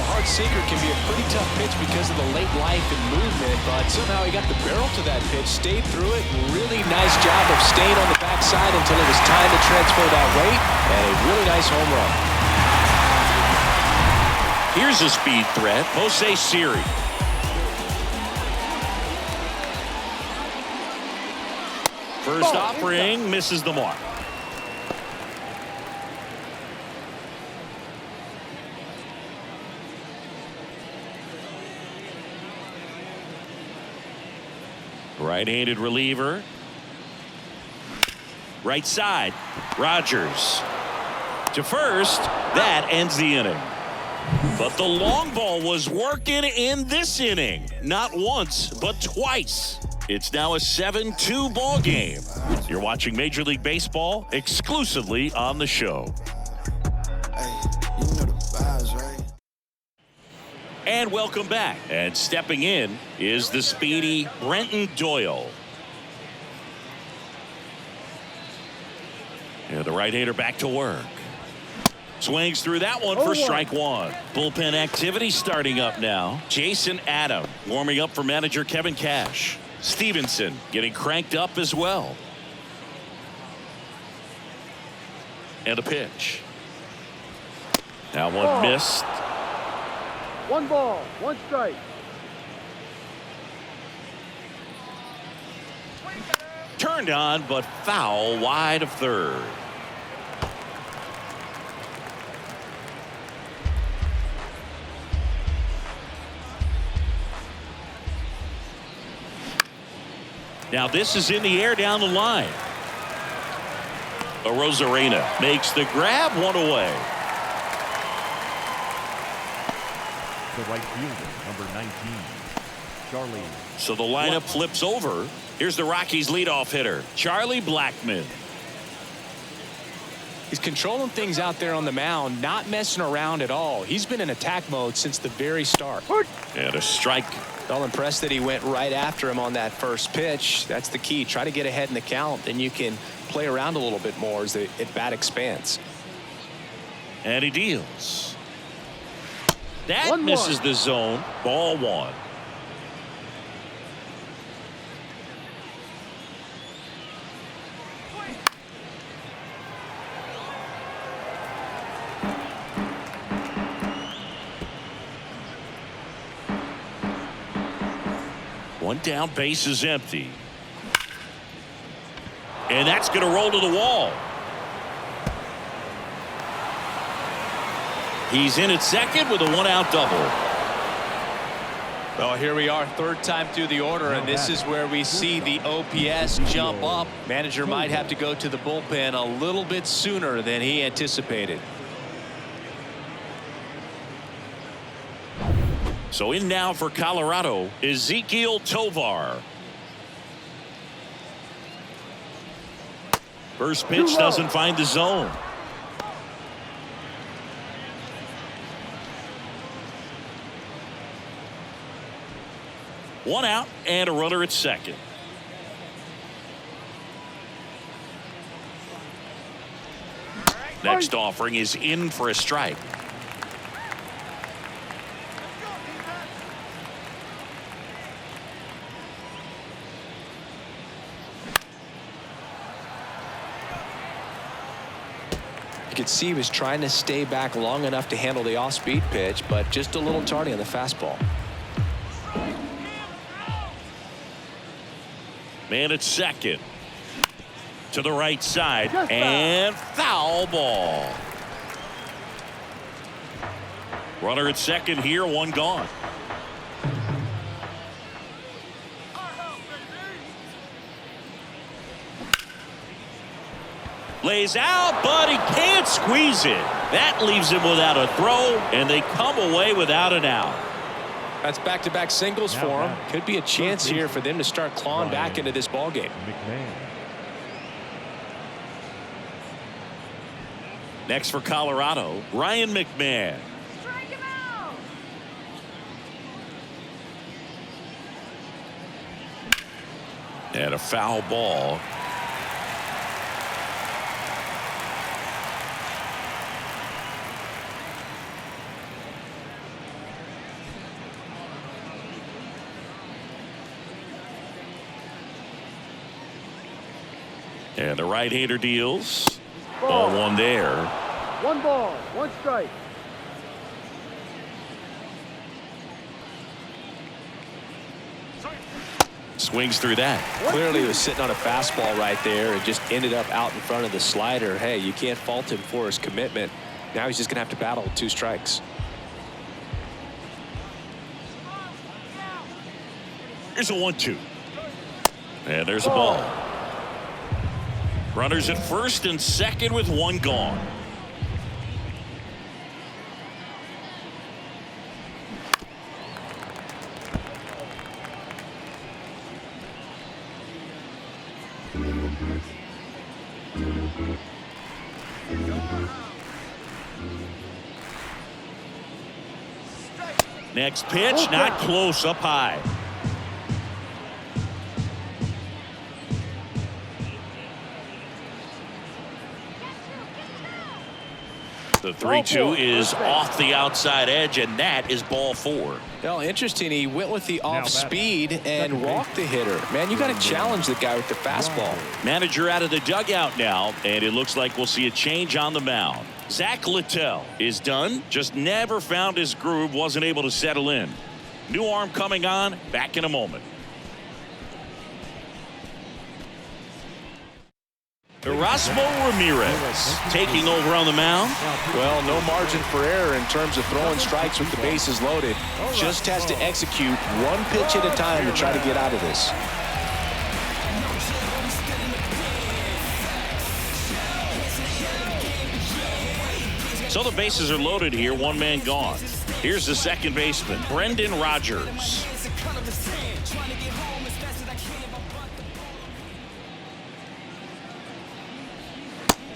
A hard sinker can be a pretty tough pitch because of the late life and movement, but somehow he got the barrel to that pitch, stayed through it. Really nice job of staying on the backside until it was time to transfer that weight, and a really nice home run. Here's a speed threat, Jose Siri. First offering misses the mark. Right-handed reliever. Right side. Rogers to first. That ends the inning. But the long ball was working in this inning. Not once, but twice. It's now a 7-2 ball game. You're watching Major League Baseball exclusively on the show. And welcome back. And stepping in is the speedy Brenton Doyle. And the right-hander back to work. Swings through that one for strike one. Bullpen activity starting up now. Jason Adam warming up for manager Kevin Cash. Stevenson getting cranked up as well. And a pitch. Now one missed. 1 ball, 1 strike. Turned on, but foul wide of third. Now this is in the air down the line. Rosarena makes the grab, one away. The right fielder, number 19, Charlie. So the lineup flips over. Here's the Rockies leadoff hitter, Charlie Blackmon. He's controlling things out there on the mound, not messing around at all. He's been in attack mode since the very start. And a strike. All impressed that he went right after him on that first pitch. That's the key. Try to get ahead in the count, then you can play around a little bit more as the at-bat expands. And he deals. That misses the zone. Ball one. One down, base is empty. And that's going to roll to the wall. He's in at second with a 1-out double. Well, here we are, third time through the order, and this is where we see the OPS jump up. Manager might have to go to the bullpen a little bit sooner than he anticipated. So in now for Colorado, Ezequiel Tovar. First pitch doesn't find the zone. One out and a runner at second. Next offering is in for a strike. You could see he was trying to stay back long enough to handle the off-speed pitch, but just a little tardy on the fastball. Man at second. To the right side. And foul ball. Runner at second here, one gone. Lays out, but he can't squeeze it. That leaves him without a throw, and they come away without an out. That's back-to-back singles for him. Could be a chance here for them to start clawing back into this ball game. Next for Colorado, Ryan McMahon. Strike him out. And a foul ball. And the right-hander deals. Ball one there. 1 ball, 1 strike. Swings through that. Clearly he was sitting on a fastball right there and just ended up out in front of the slider. Hey, you can't fault him for his commitment. Now he's just going to have to battle with 2 strikes. Here's a 1-2. And there's a ball. Runners at first and second with 1 gone. Next pitch, not close, up high. The 3-2 is off the outside edge, and that is ball 4. Well, interesting. He went with the off speed and walked the hitter. Man, you got to challenge the guy with the fastball. Manager out of the dugout now, and it looks like we'll see a change on the mound. Zack Littell is done. Just never found his groove, wasn't able to settle in. New arm coming on, back in a moment. Erasmo Ramirez taking over on the mound. Well, no margin for error in terms of throwing strikes with the bases loaded. Just has to execute 1 pitch at a time to try to get out of this. So the bases are loaded here, 1 man gone. Here's the second baseman, Brendan Rodgers.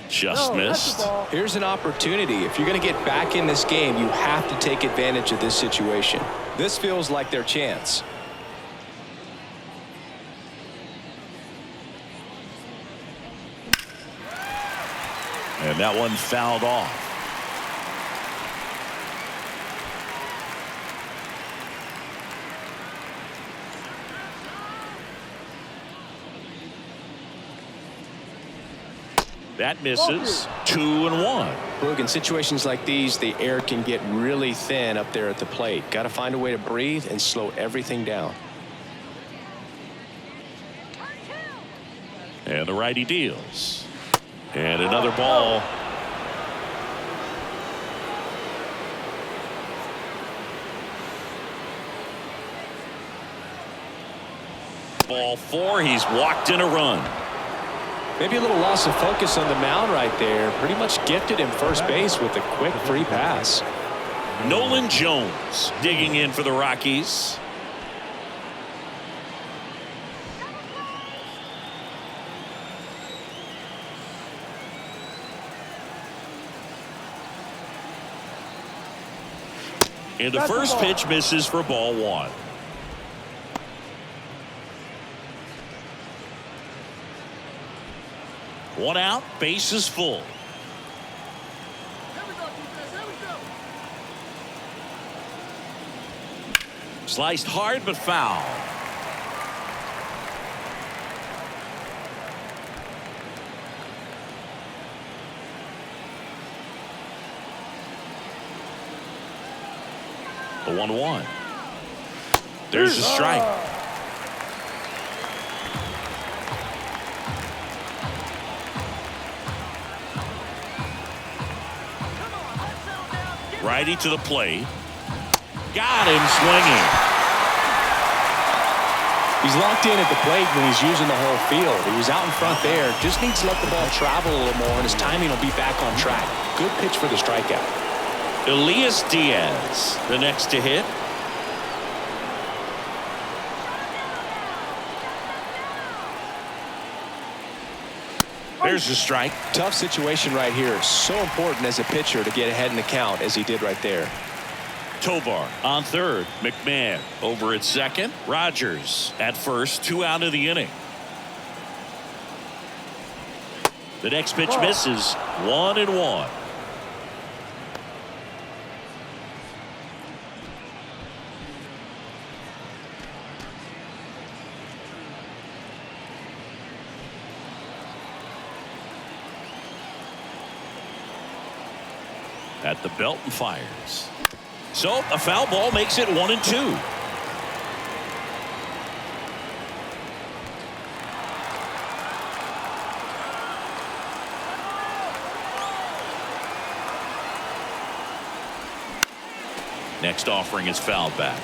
Just missed. Here's an opportunity. If you're going to get back in this game, you have to take advantage of this situation. This feels like their chance. And that one fouled off. That misses. 2-1. Look, in situations like these, the air can get really thin up there at the plate. Got to find a way to breathe and slow everything down. And the righty deals. And another ball. Ball 4. He's walked in a run. Maybe a little loss of focus on the mound right there. Pretty much gifted him first base with a quick free pass. Nolan Jones digging in for the Rockies. And the first pitch misses for ball 1. One out, base is full. Sliced hard but foul. The 1-1. There's a strike. Righty to the plate. Got him swinging. He's locked in at the plate when he's using the whole field. He was out in front there. Just needs to let the ball travel a little more, and his timing will be back on track. Good pitch for the strikeout. Elias Diaz, the next to hit. There's the strike. Tough situation right here. So important as a pitcher to get ahead in the count as he did right there. Tovar on third. McMahon over at second. Rogers at first. 2 out of the inning. The next pitch misses. 1-1. At the belt and fires. So a foul ball makes it 1-2. Next offering is fouled back.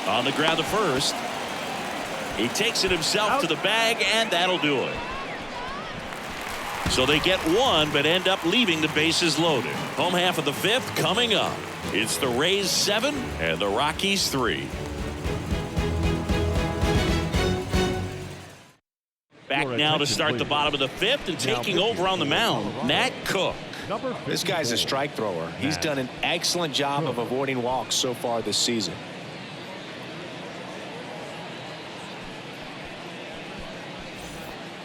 On the ground to first. He takes it himself to the bag, and that'll do it. So they get one, but end up leaving the bases loaded. Home half of the fifth coming up. It's the Rays 7 and the Rockies 3. Back now to start the bottom of the fifth, and taking over on the mound, Nat Cook. This guy's a strike thrower. He's done an excellent job of avoiding walks so far this season.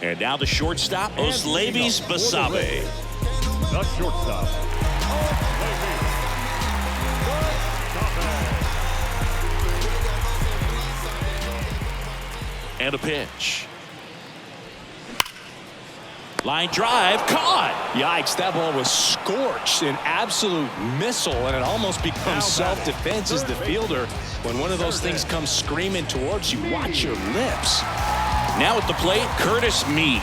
And now the shortstop, Oslevis Basabe. The shortstop. And a pitch. Line drive, caught. Yikes, that ball was scorched, an absolute missile, and it almost becomes self-defense as the fielder. When one of those things comes screaming towards you, watch your lips. Now at the plate, Curtis Mead.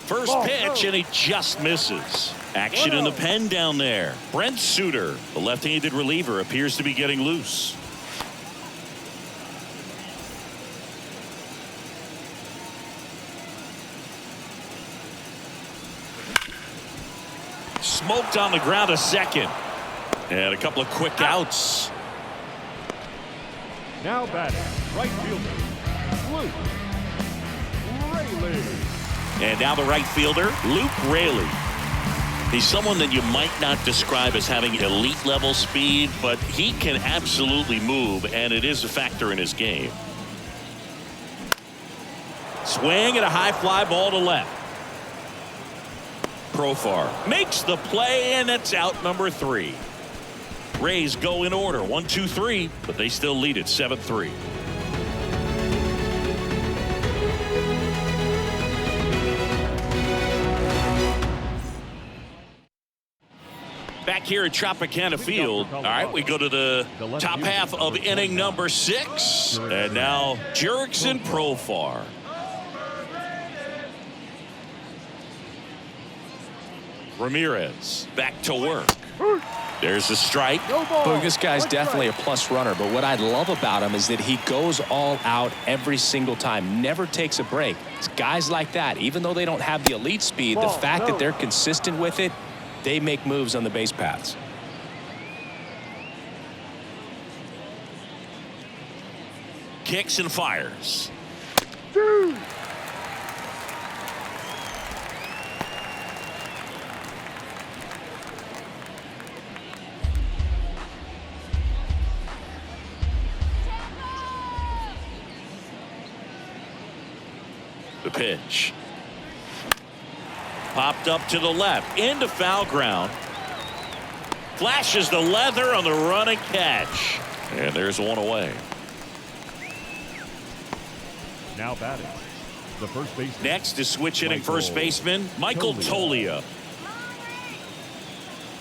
First pitch, and he just misses. Action in the pen down there. Brent Suter, the left-handed reliever, appears to be getting loose. Smoked on the ground to second. And a couple of quick outs. Now batting, right fielder, Luke Raley. And now the right fielder, Luke Raley. He's someone that you might not describe as having elite level speed, but he can absolutely move, and it is a factor in his game. Swing and a high fly ball to left. Profar makes the play, and it's out number 3. Rays go in order 1, 2, 3, but they still lead it 7-3. Back here at Tropicana Field. All right, we go to the top half of inning number 6, and now Jurickson Profar. Ramirez back to work. There's a strike. Boy, this guy's definitely a plus runner, but what I love about him is that he goes all out every single time, never takes a break. It's guys like that, even though they don't have the elite speed, the fact that they're consistent with it, they make moves on the base paths. Kicks and fires. The pitch. Popped up to the left, into foul ground. Flashes the leather on the run and catch. And there's one away. Now batting, the first baseman. Next is switch hitting first baseman Michael Tolia.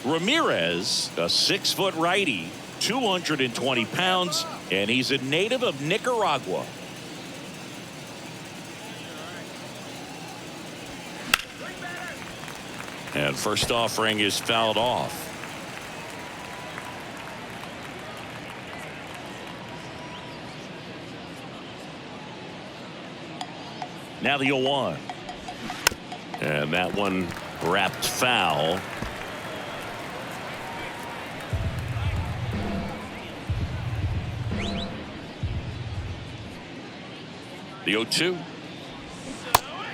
Ramirez, a 6-foot righty, 220 pounds, and he's a native of Nicaragua. And first offering is fouled off. Now the 0-1. And that one wrapped foul. The 0-2.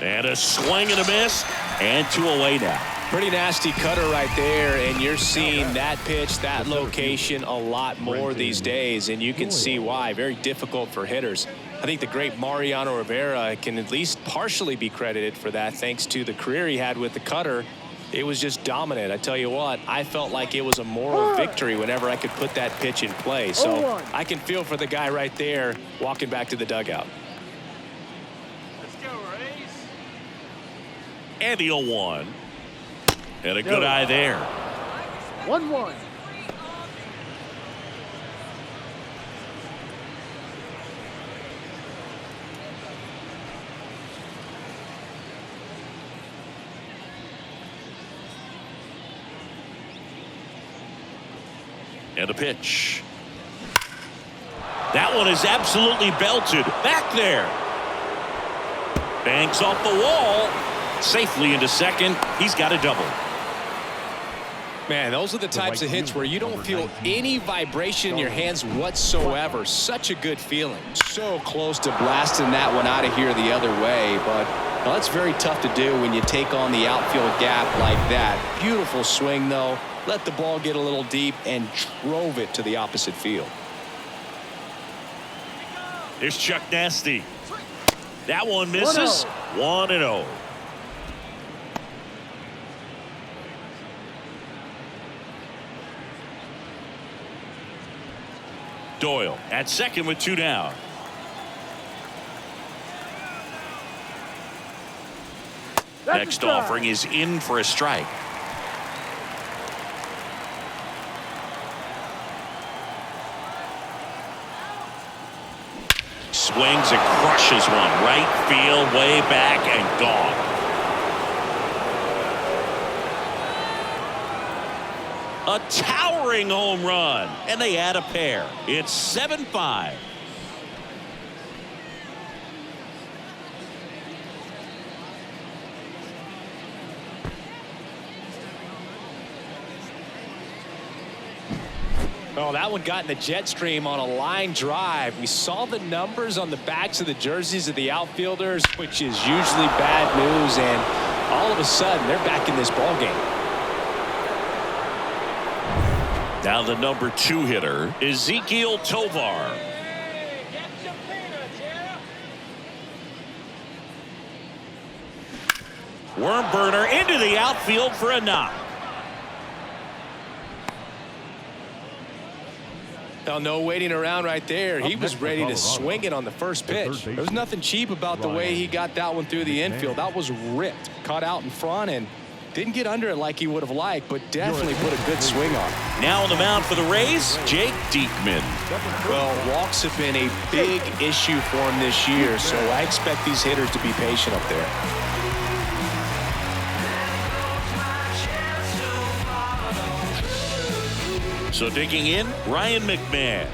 And a swing and a miss. And 2 away now. Pretty nasty cutter right there, and you're seeing that pitch, that location a lot more these days, and you can see why. Very difficult for hitters. I think the great Mariano Rivera can at least partially be credited for that, thanks to the career he had with the cutter. It was just dominant. I tell you what, I felt like it was a moral victory whenever I could put that pitch in play. So I can feel for the guy right there walking back to the dugout. Let's go, Rays. And the 0-1. And a good eye there. 1-1. And a pitch. That one is absolutely belted. Back there. Banks off the wall. Safely into second. He's got a double. Man, those are the types of hits where you don't feel any vibration in your hands whatsoever. Such a good feeling. So close to blasting that one out of here the other way, but well, that's very tough to do when you take on the outfield gap like that. Beautiful swing, though. Let the ball get a little deep and drove it to the opposite field. Here's Chuck Nasty. That one misses. 1-0. Doyle at second with 2 down. Next offering is in for a strike. Swings and crushes one. Right field, way back and gone. A towering home run, and they add a pair. It's 7-5. Oh, that one got in the jet stream on a line drive. We saw the numbers on the backs of the jerseys of the outfielders, which is usually bad news, and all of a sudden they're back in this ball game. Now the number 2 hitter, Ezekiel Tovar. Hey, get your peanuts, yeah? Worm burner into the outfield for a knock. Now, no waiting around right there. He was ready to swing it on the first pitch. There was nothing cheap about the way he got that one through the infield. That was ripped, caught out in front, and didn't get under it like he would have liked, but definitely put a good swing on it. Now on the mound for the Rays, Jake Diekman. Well, walks have been a big issue for him this year, so I expect these hitters to be patient up there. So digging in, Ryan McMahon.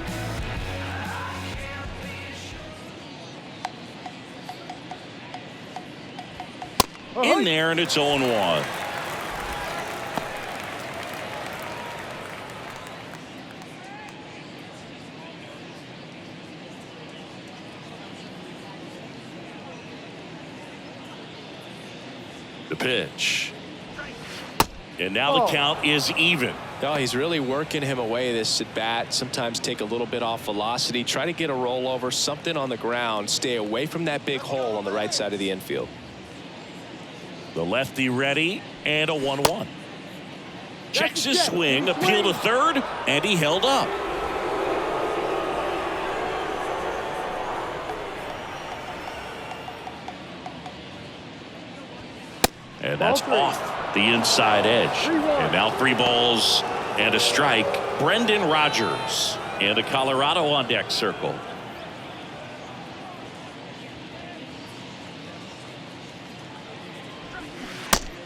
In there, and it's 0-1. The pitch. And now the count is even. No, he's really working him away this at bat. Sometimes take a little bit off velocity. Try to get a rollover, something on the ground. Stay away from that big hole on the right side of the infield. The lefty ready, and a 1-1. Checks his swing, appeal to third, and he held up. And that's off the inside edge. And now 3 balls And a strike, Brendan Rodgers. And a Colorado on deck circle.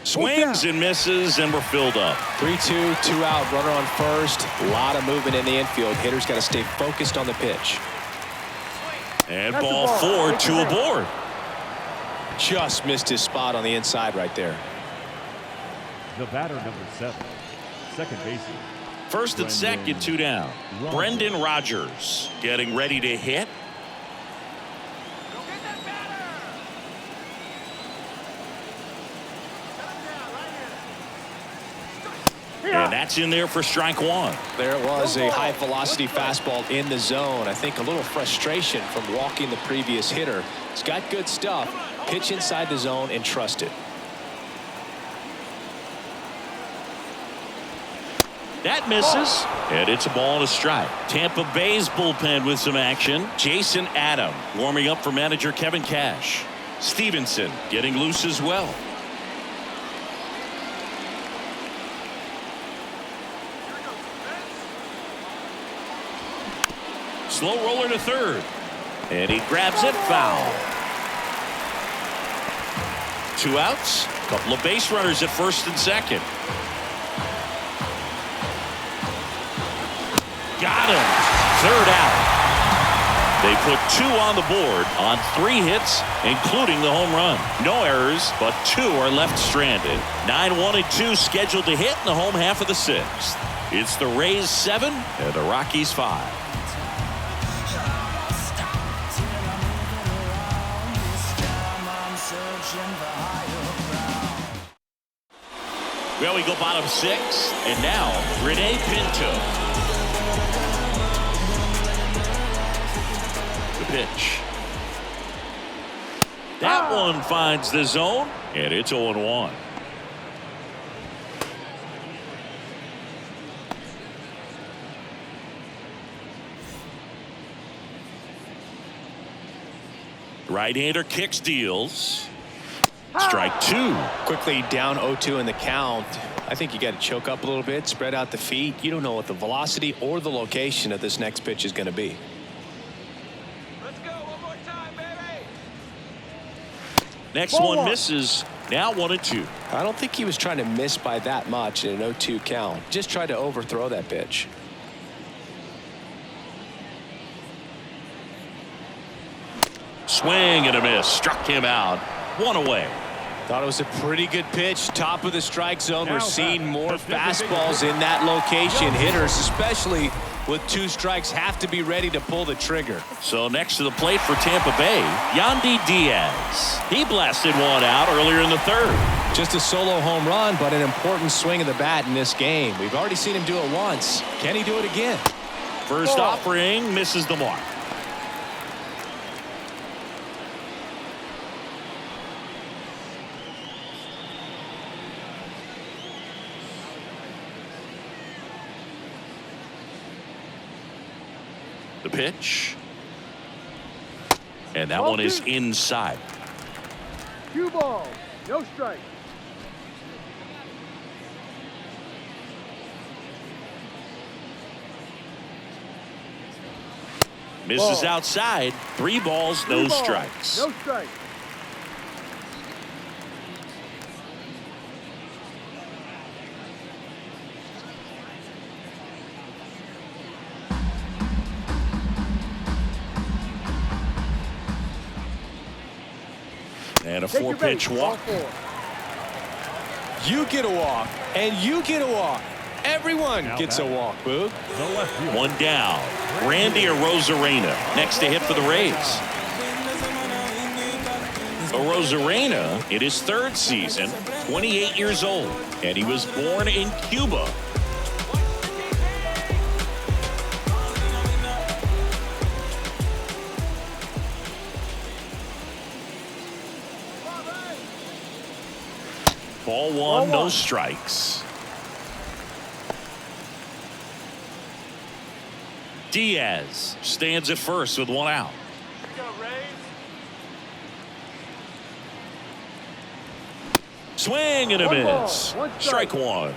Swings and misses, and we're filled up. 3-2, 2 out, runner on first. A lot of movement in the infield. Hitter's got to stay focused on the pitch. And ball 4, 2 aboard. Just missed his spot on the inside right there. The batter, number 7, second baseman. First and second, 2 down. Brendan Rodgers getting ready to hit. And that's in there for strike 1. There it was, a high velocity fastball in the zone. I think a little frustration from walking the previous hitter. He's got good stuff. Pitch inside the zone and trust it. That misses, and it's a ball and a strike. Tampa Bay's bullpen with some action. Jason Adam warming up for manager Kevin Cash. Stevenson getting loose as well. Slow roller to third, and he grabs it foul. 2 outs, couple of base runners at first and second. Got him. Third out. They put 2 on the board on 3 hits, including the home run. No errors, but 2 are left stranded. 9, 1, and 2 scheduled to hit in the home half of the 6th. It's the Rays 7 and the Rockies 5. Well, we go bottom 6, and now Rene Pinto. The pitch. That one finds the zone, and it's 0-1. Right-hander kicks, deals. Strike 2. Quickly down 0-2 in the count. I think you got to choke up a little bit, spread out the feet. You don't know what the velocity or the location of this next pitch is going to be. Let's go one more time, baby. Next one misses. Now 1-2. I don't think he was trying to miss by that much in an 0-2 count. Just tried to overthrow that pitch. Swing and a miss. Struck him out. 1 away. Thought it was a pretty good pitch. Top of the strike zone. We're seeing more fastballs in that location. Hitters, especially with 2 strikes, have to be ready to pull the trigger. So next to the plate for Tampa Bay, Yandy Diaz. He blasted 1 out earlier in the 3rd. Just a solo home run, but an important swing of the bat in this game. We've already seen him do it once. Can he do it again? First offering misses the mark. The pitch. And that one is inside. 2 balls, no strike. Misses outside. 3 balls, no strikes. No strike. And a 4-pitch walk. You get a walk, and you get a walk. Everyone gets a walk, Boog. 1 down. Randy Arozarena next to hit for the Rays. Arozarena in his 3rd season, 28 years old, and he was born in Cuba. Ball 1, no strikes. Diaz stands at first with 1 out. Let's go, Rays. Swing and a miss. One Strike strike. 1.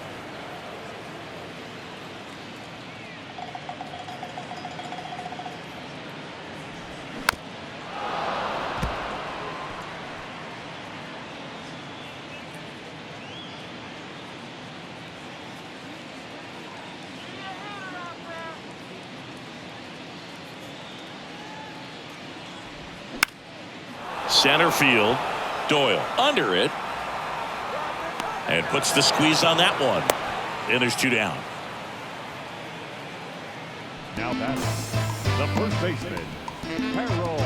Center field. Doyle under it. And puts the squeeze on that one. And there's 2 down. Now batting, the first baseman, Harold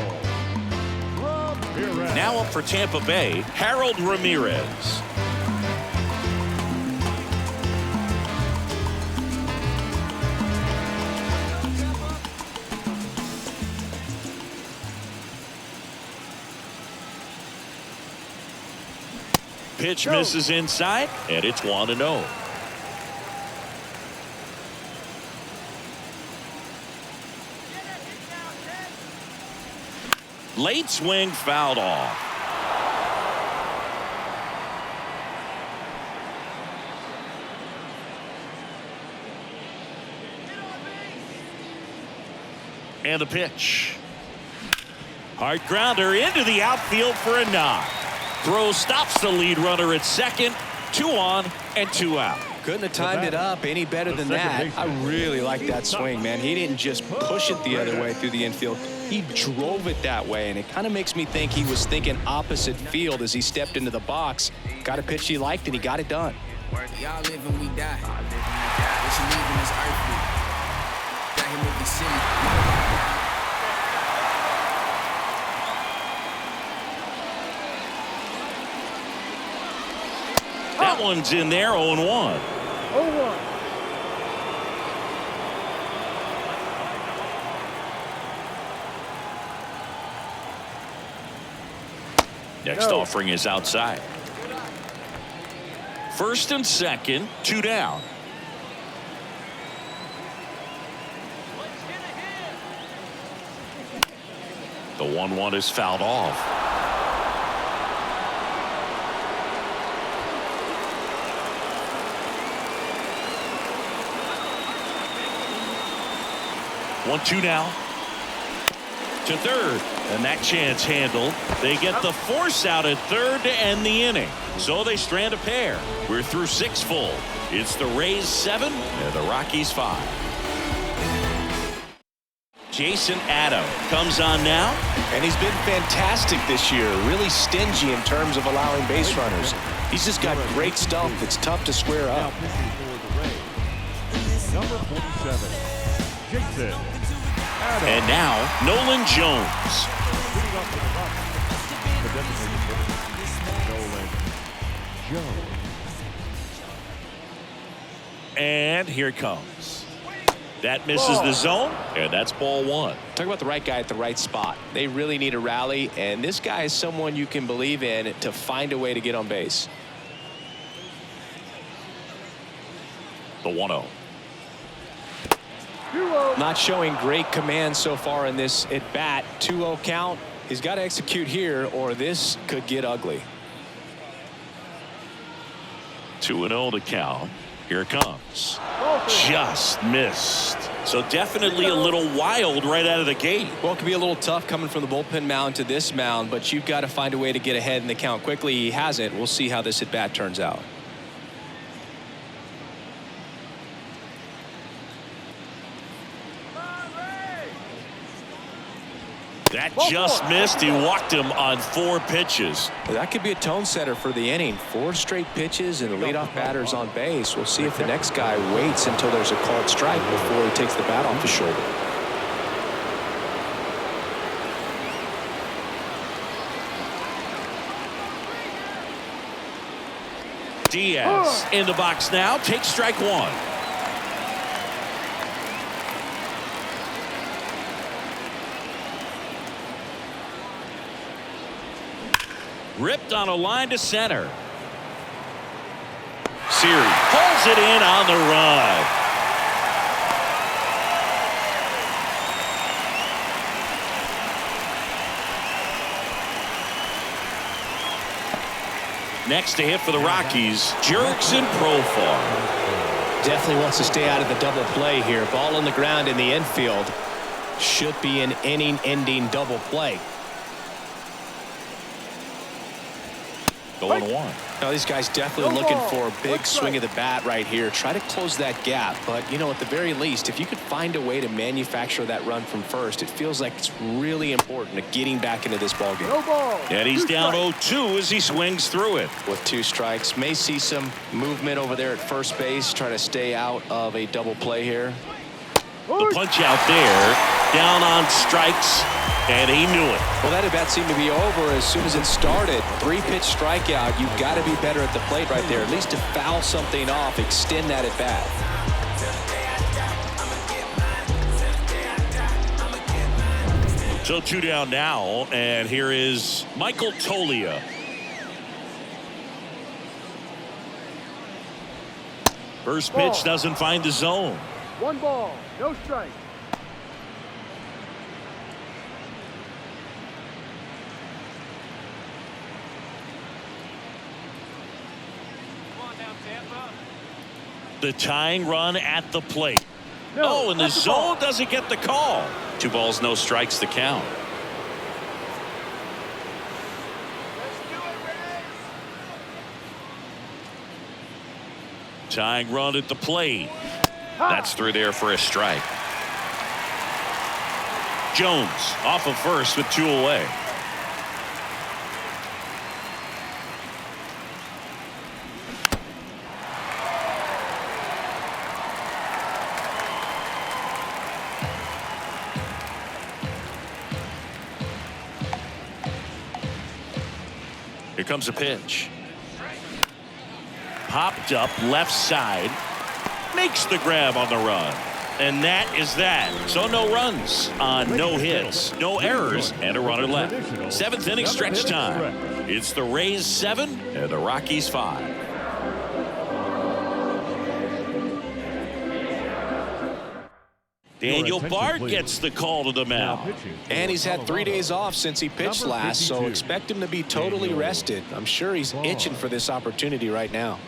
Ramirez. Now up for Tampa Bay, Harold Ramirez. Pitch misses inside, and it's 1-0. Late swing fouled off. And the pitch. Hard grounder into the outfield for a knock. Throw stops the lead runner at second. 2 on and 2 out. Couldn't have timed it up any better than that. I really like that swing, man. He didn't just push it the other way through the infield. He drove it that way, and it kind of makes me think he was thinking opposite field as he stepped into the box. Got a pitch he liked, and he got it done. Y'all live and we die. What you leaving is earthly. Got him with the city. That one's in there, 0-1. 0-1. Next offering is outside. First and second, 2 down. The 1-1 is fouled off. One-two now to third, and that chance handled. They get the force out at third to end the inning, so they strand a pair. We're through 6 full. It's the Rays 7 and the Rockies 5. Jason Adam comes on now, and he's been fantastic this year. Really stingy in terms of allowing base runners. He's just got great stuff that's tough to square up. Number 47, Jason. and now Nolan Jones. Nolan Jones. And here it comes. That misses the zone, and that's ball 1. Talk about the right guy at the right spot. They really need a rally, and this guy is someone you can believe in to find a way to get on base. The 1-0. Not showing great command so far in this at bat. 2-0 count. He's got to execute here, or this could get ugly. 2-0 to count. Here it comes. Just missed. So definitely a little wild right out of the gate. Well, it could be a little tough coming from the bullpen mound to this mound, but you've got to find a way to get ahead in the count quickly. He hasn't. We'll see how this at bat turns out. That just missed. He walked him on 4 pitches. That could be a tone setter for the inning. 4 straight pitches and the leadoff batter's on base. We'll see if the next guy waits until there's a called strike before he takes the bat off his shoulder. Diaz in the box now. Takes strike 1. Ripped on a line to center. Siri pulls it in on the run. Next to hit for the Rockies, Jurickson Profar. Definitely wants to stay out of the double play here. Ball on the ground in the infield. Should be an inning-ending double play. 0-1. Now, these guys definitely No looking ball. for a big One swing strike. of the bat right here. Try to close that gap. But, you know, at the very least, if you could find a way to manufacture that run from first, it feels like it's really important to getting back into this ballgame. No ball. And he's 2 down strikes. 0-2 as he swings through it. With 2 strikes, may see some movement over there at first base, trying to stay out of a double play here. The punch out there, down on strikes, and he knew it. Well, that at bat seemed to be over as soon as it started. 3-pitch strikeout. You've got to be better at the plate right there, at least to foul something off, extend that at bat. So 2 down now, and here is Michael Tolia. First pitch doesn't find the zone. 1 ball. No strike. Come on now, Tampa. The tying run at the plate. No, Oh, and the that's the ball. zone doesn't get the call. 2 balls, no strikes to count. Let's do it, Rays. Tying run at the plate. That's through there for a strike. Jones off of first with 2 away. Here comes a pitch. Popped up left side. Makes the grab on the run. And that is that. So no runs on no hits, no errors, and a runner left. 7th inning stretch time. It's the Rays 7 and the Rockies 5. Daniel Bard gets the call to the mound. And he's had 3 days off since he pitched last, so expect him to be totally rested. I'm sure he's itching for this opportunity right now.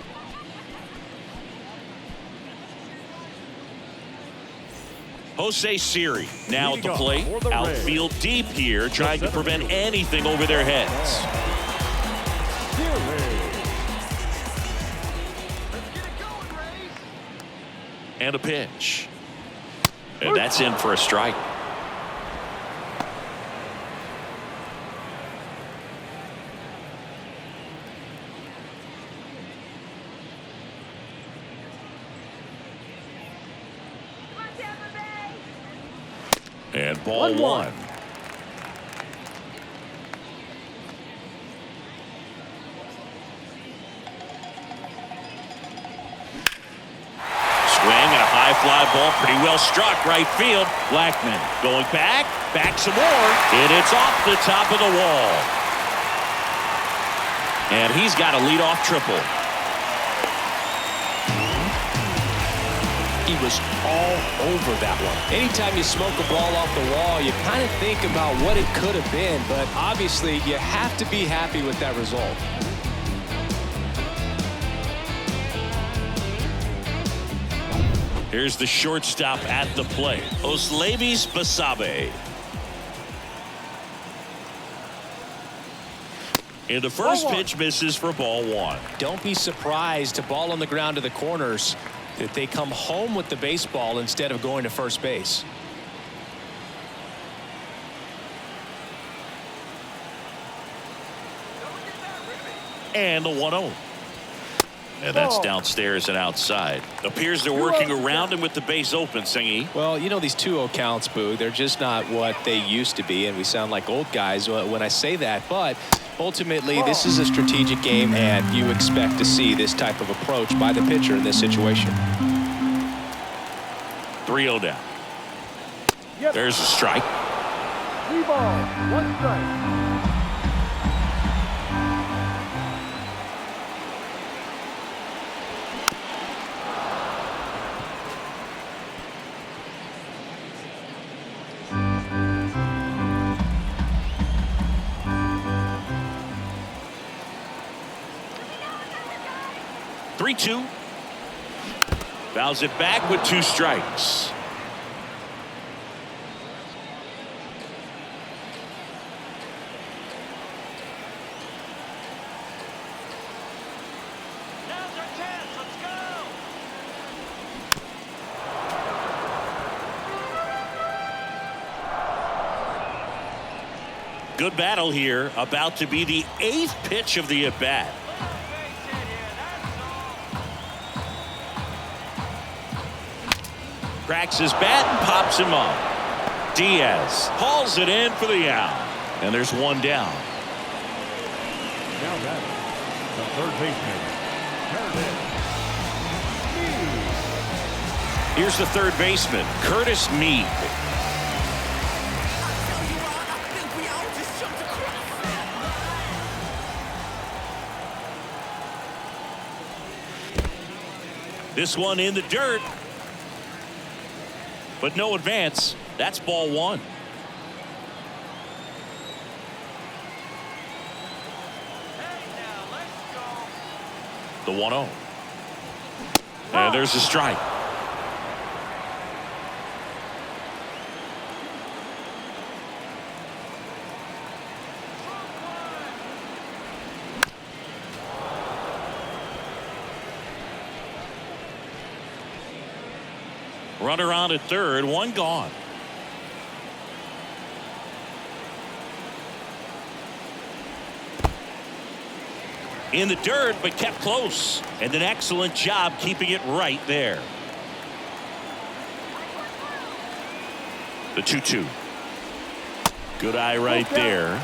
Jose Siri now at the plate. Outfield deep here, trying to prevent anything over their heads. And a pitch. And that's in for a strike. And ball 1. Swing and a high fly ball, pretty well struck right field. Blackman going back some more, and it's off the top of the wall. And he's got a leadoff triple. He was all over that one. Anytime you smoke a ball off the wall, you kind of think about what it could have been, but obviously you have to be happy with that result. Here's the shortstop at the plate, Oslevis Basabe. And the first pitch misses for ball 1. Don't be surprised to ball on the ground to the corners that they come home with the baseball instead of going to first base. And the 1-0. And that's downstairs and outside. Appears they're working around him with the base open, Singy. Well, you know, these 2-0 counts, Boog, they're just not what they used to be, and we sound like old guys when I say that. But ultimately, this is a strategic game, and you expect to see this type of approach by the pitcher in this situation. 3-0 down. There's a strike. 3 balls. 1 strike. Three-two. Fouls it back with 2 strikes. Good battle here. About to be the 8th pitch of the at-bat. Cracks his bat and pops him up. Diaz hauls it in for the out. And there's one down. Now batting, the third baseman, Here's the third baseman, Curtis Mead. This one in the dirt. But no advance. That's ball one. The 1-0. And there's a strike. Runner on at third, one gone. In the dirt, but kept close. And an excellent job keeping it right there. The 2-2. Good eye right there.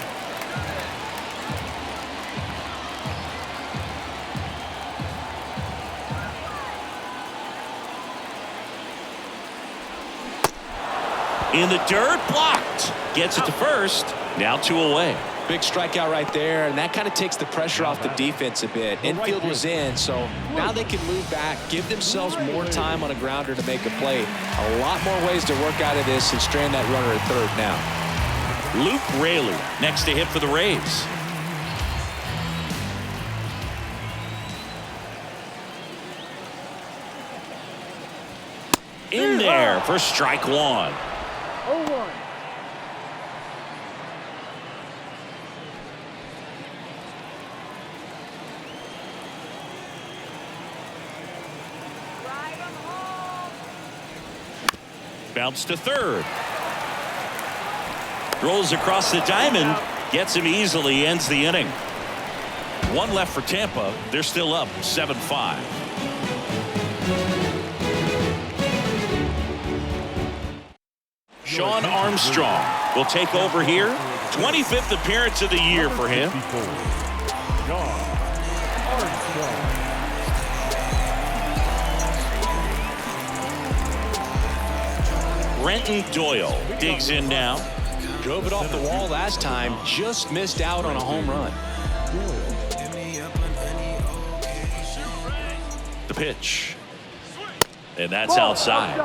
In the dirt, blocked. Gets it to first. Now 2 away. Big strikeout right there, and that kind of takes the pressure off the defense a bit. Infield was in, so now they can move back, give themselves more time on a grounder to make a play. A lot more ways to work out of this and strand that runner at third now. Luke Raley next to hit for the Rays. In there for strike one. 0-1. Bounce to third. Rolls across the diamond. Gets him easily. Ends the inning. One left for Tampa. They're still up 7-5. Sean Armstrong will take over here. 25th appearance of the year for him. Sean Armstrong. Brenton Doyle digs in now. Drove it off the wall last time. Just missed out on a home run. The pitch. And that's outside.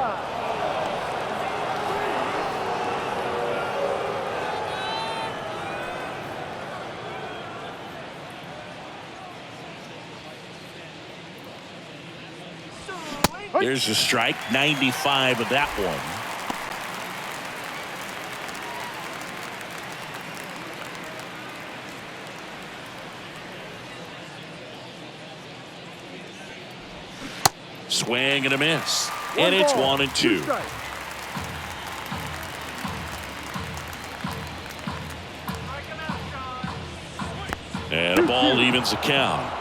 There's a strike. 95 of that one. Swing and a miss. And it's 1-2. And a ball evens the count.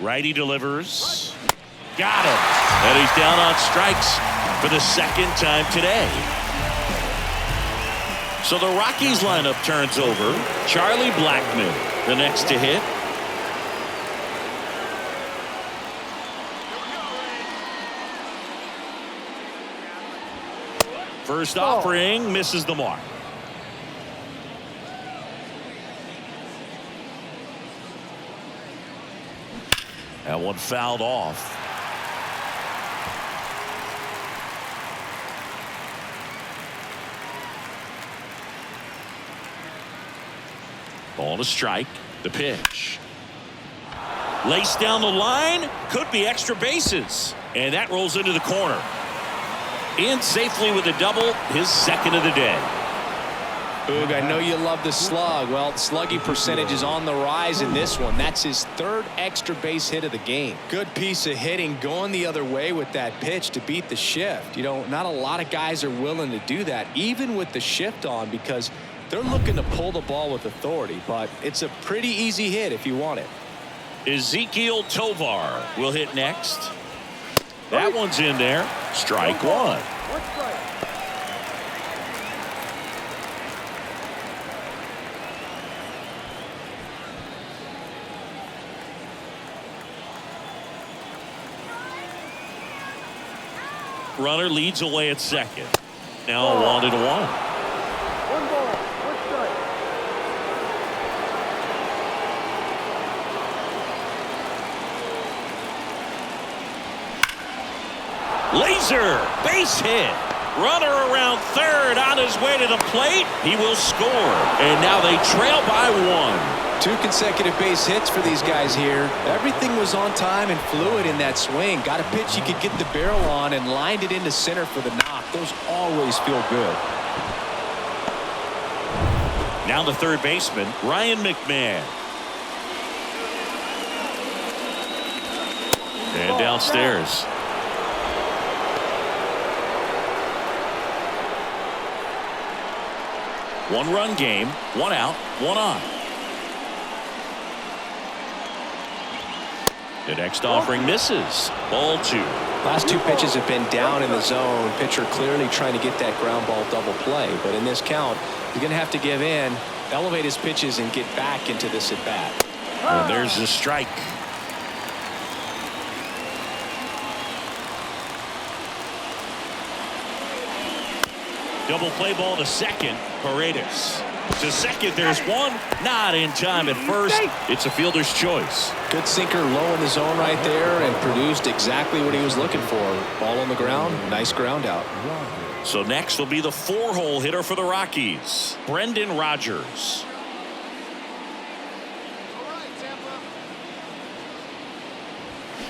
Righty delivers. Got him. And he's down on strikes for the second time today. So the Rockies lineup turns over. Charlie Blackmon, the next to hit. First offering misses the mark. That one fouled off. On a strike. The pitch. Laced down the line. Could be extra bases. And that rolls into the corner. In safely with a double. His second of the day. Boog, I know you love the slug. Well, slugging percentage is on the rise in this one. That's his third extra base hit of the game. Good piece of hitting going the other way with that pitch to beat the shift. You know, not a lot of guys are willing to do that, even with the shift on, because they're looking to pull the ball with authority. But it's a pretty easy hit if you want it. Ezekiel Tovar will hit next. That one's in there. Strike one. One strike. Runner leads away at second. Now 1-1. One ball, one strike. Laser base hit. Runner around third on his way to the plate. He will score. And now they trail by 1. 2 consecutive base hits for these guys here. Everything was on time and fluid in that swing. Got a pitch you could get the barrel on and lined it into center for the knock. Those always feel good. Now the third baseman, Ryan McMahon. And downstairs. One-run game, 1 out, 1 on. The next offering misses. Ball 2. Last 2 pitches have been down in the zone. Pitcher clearly trying to get that ground ball double play. But in this count, he's going to have to give in, elevate his pitches, and get back into this at bat. And there's the strike. Double play ball to second. Paredes. To second, there's one. Not in time at first. It's a fielder's choice. Good sinker low in the zone right there and produced exactly what he was looking for. Ball on the ground. Nice ground out. So next will be the 4-hole hitter for the Rockies, Brendan Rodgers.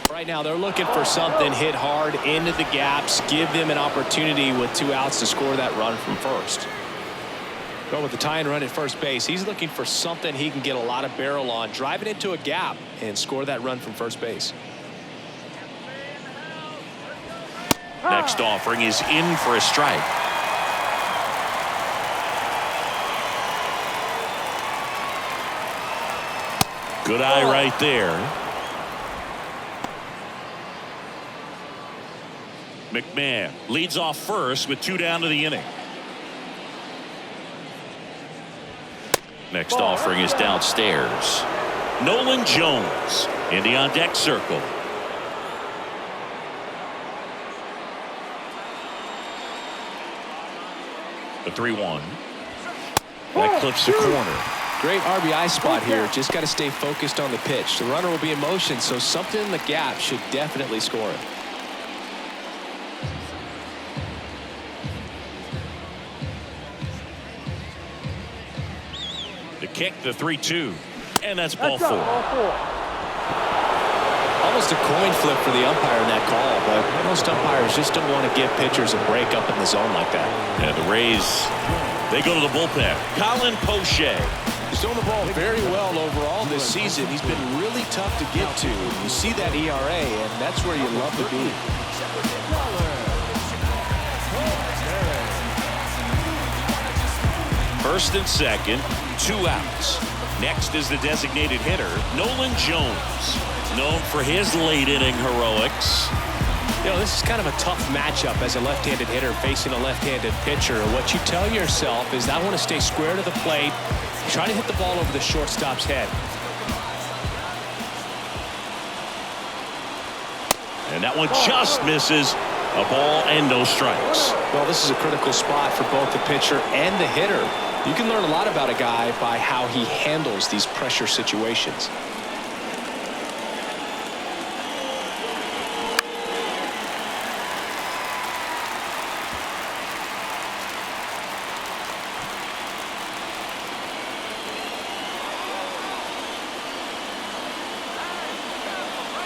Right now they're looking for something hit hard into the gaps, give them an opportunity with 2 outs to score that run from first. But with the tying run at first base, he's looking for something he can get a lot of barrel on, drive it into a gap and score that run from first base. Next offering is in for a strike. Good eye right there. McMahon leads off first with 2 down to the inning. Next offering is downstairs. Nolan Jones in the on deck circle. The 3-1. That clips the corner. Great RBI spot here. Just got to stay focused on the pitch. The runner will be in motion, so something in the gap should definitely score it. The kick, the 3-2. And that's ball 4. Almost a coin flip for the umpire in that call, but most umpires just don't want to give pitchers a break up in the zone like that. And the Rays, they go to the bullpen. Colin Poche. He's thrown the ball very well overall this season. He's been really tough to get to. You see that ERA, and that's where you love to be. First and second, 2 outs. Next is the designated hitter, Nolan Jones, known for his late inning heroics. You know, this is kind of a tough matchup as a left-handed hitter facing a left-handed pitcher. What you tell yourself is, I want to stay square to the plate, try to hit the ball over the shortstop's head. And that one just misses. A ball and no strikes. Well, this is a critical spot for both the pitcher and the hitter. You can learn a lot about a guy by how he handles these pressure situations.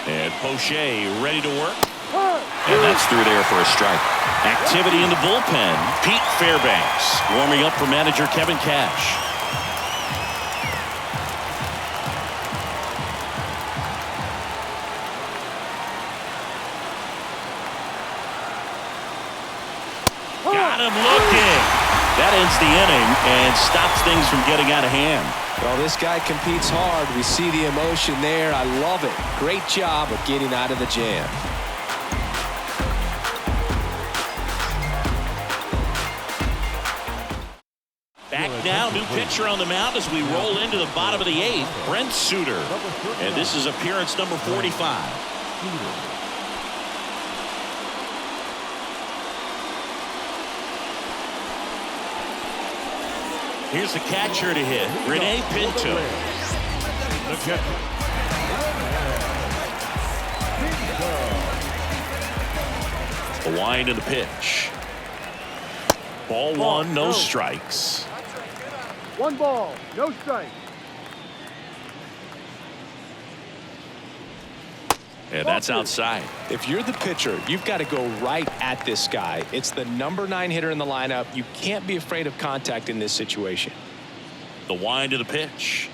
And Poche ready to work. And that's through there for a strike. Activity in the bullpen. Pete Fairbanks warming up for manager Kevin Cash. Got him looking. That ends the inning and stops things from getting out of hand. Well, this guy competes hard. We see the emotion there. I love it. Great job of getting out of the jam. Back now, new pitcher on the mound as we roll into the bottom of the 8th, Brent Suter. And this is appearance number 45. Here's the catcher to hit, Rene Pinto. The catcher. The wind and the pitch. Ball 1, no strikes. 1 ball, no strike. And that's outside. If you're the pitcher, you've got to go right at this guy. It's the number 9 hitter in the lineup. You can't be afraid of contact in this situation. The wind of the pitch.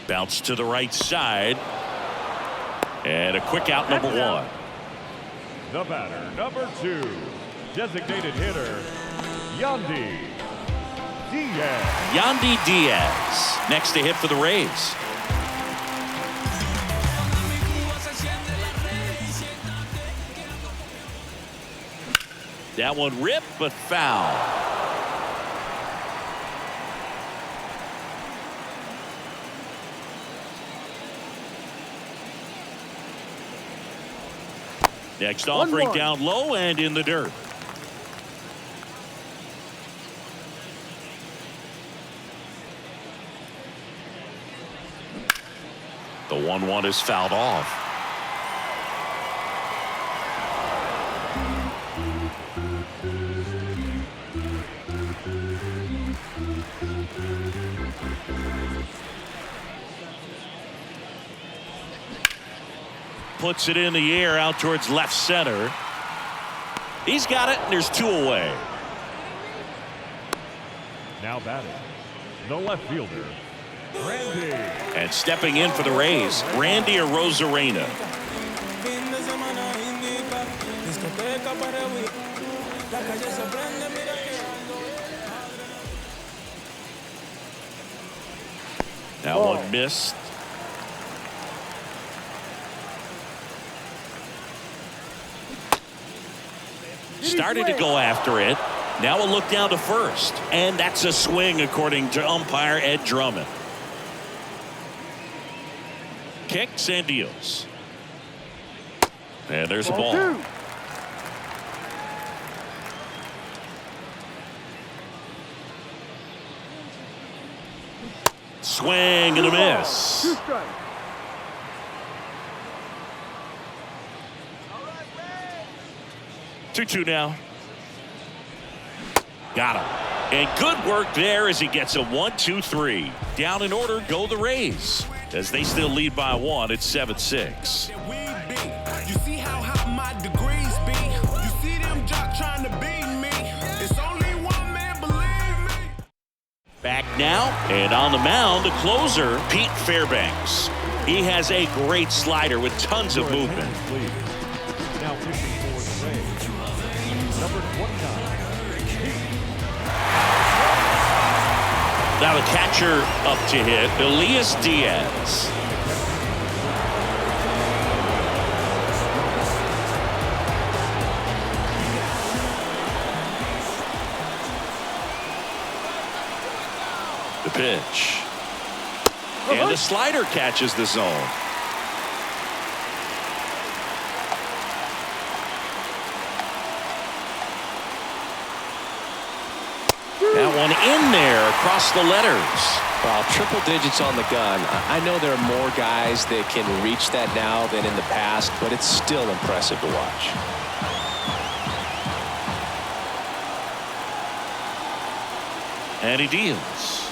Bounce to the right side. And a quick out, number 1. The batter, number 2. Designated hitter, Yandy Diaz. Yandy Diaz next to hit for the Rays. That one ripped but foul. Next offering down low and in the dirt. The 1-1 is fouled off. Puts it in the air out towards left center. He's got it, and there's 2 away. Now batting, the left fielder, Randy. And stepping in for the Rays, Randy Arozarena. That one missed. Started to go after it. Now a look down to first. And that's a swing according to umpire Ed Drummond. Kicks and deals. And there's a ball. 2. Swing and a miss. 2 strikes. Two now. Got him. And good work there as he gets a 1-2-3. Down in order go the Rays. As they still lead by 1 at 7-6. You see how high my degrees be. You see them jock trying to beat me. It's only one man, believe me. Back now and on the mound the closer Pete Fairbanks. He has a great slider with tons of movement. Now pitching for the Rays, number 29. Now the catcher up to hit, Elias Diaz. The pitch. And the slider catches the zone. That one in there across the letters. Well, triple digits on the gun. I know there are more guys that can reach that now than in the past, but it's still impressive to watch. And he deals.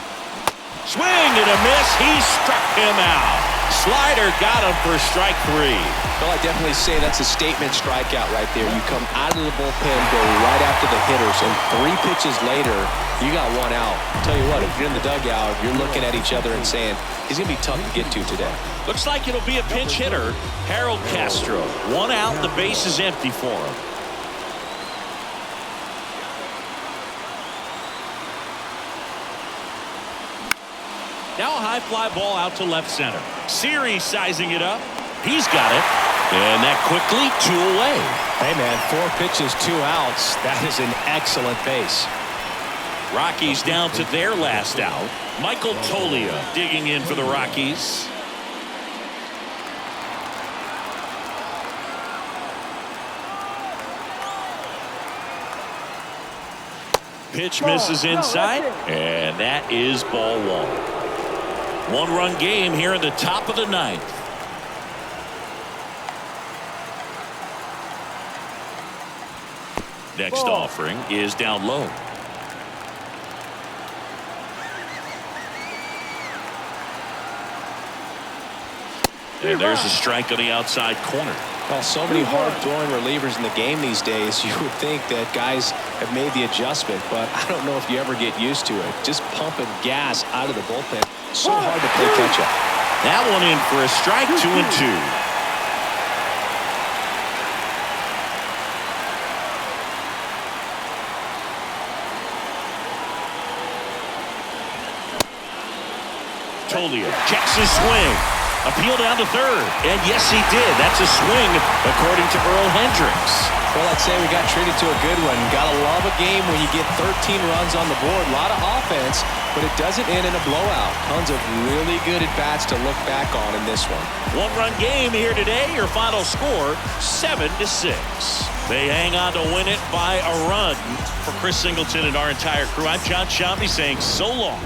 Swing and a miss. He struck him out. slider got him for strike 3. Well, I definitely say that's a statement strikeout right there. You come out of the bullpen, go right after the hitters, and 3 pitches later, you got 1 out. I'll tell you what, if you're in the dugout, you're looking at each other and saying, he's going to be tough to get to today. Looks like it'll be a pinch hitter, Harold Castro. 1 out, the base is empty for him. Now a high fly ball out to left center. Series sizing it up. He's got it. And that quickly 2 away. Hey, man, 4 pitches, 2 outs. That is an excellent base. Rockies down to their last out. Michael Tolia digging in for the Rockies. Pitch misses inside, and that is ball 1. 1-run game here in the top of the 9th. Next offering is down low. And there's a strike on the outside corner. Well, so many hard-throwing relievers in the game these days, you would think that guys have made the adjustment, but I don't know if you ever get used to it. Just pumping gas out of the bullpen. So hard to play catch-up. That one in for a strike, 2-2. Tolia checks his swing. Appeal down to third. And yes, he did. That's a swing, according to Earl Hendricks. Well, I'd say we got treated to a good one. Gotta love a game when you get 13 runs on the board. A lot of offense, but it doesn't end in a blowout. Tons of really good at-bats to look back on in this one. 1-run game here today. Your final score, 7-6. They hang on to win it by a run. For Chris Singleton and our entire crew, I'm John Shambi saying so long.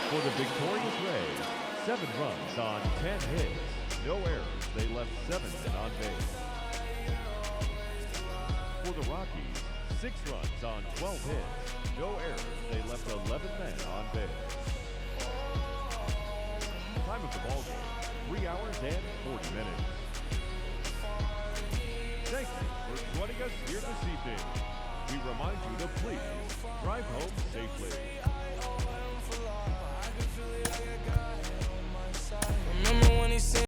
For the victorious Rays, 7 runs on 10 hits. No errors. They left 7 men on base. For the Rockies, 6 runs on 12 hits. No errors. They left 11 men on base. Time of the ball game, 3 hours and 40 minutes. Thank you for joining us here this evening. We remind you to please drive home safely. Remember when he said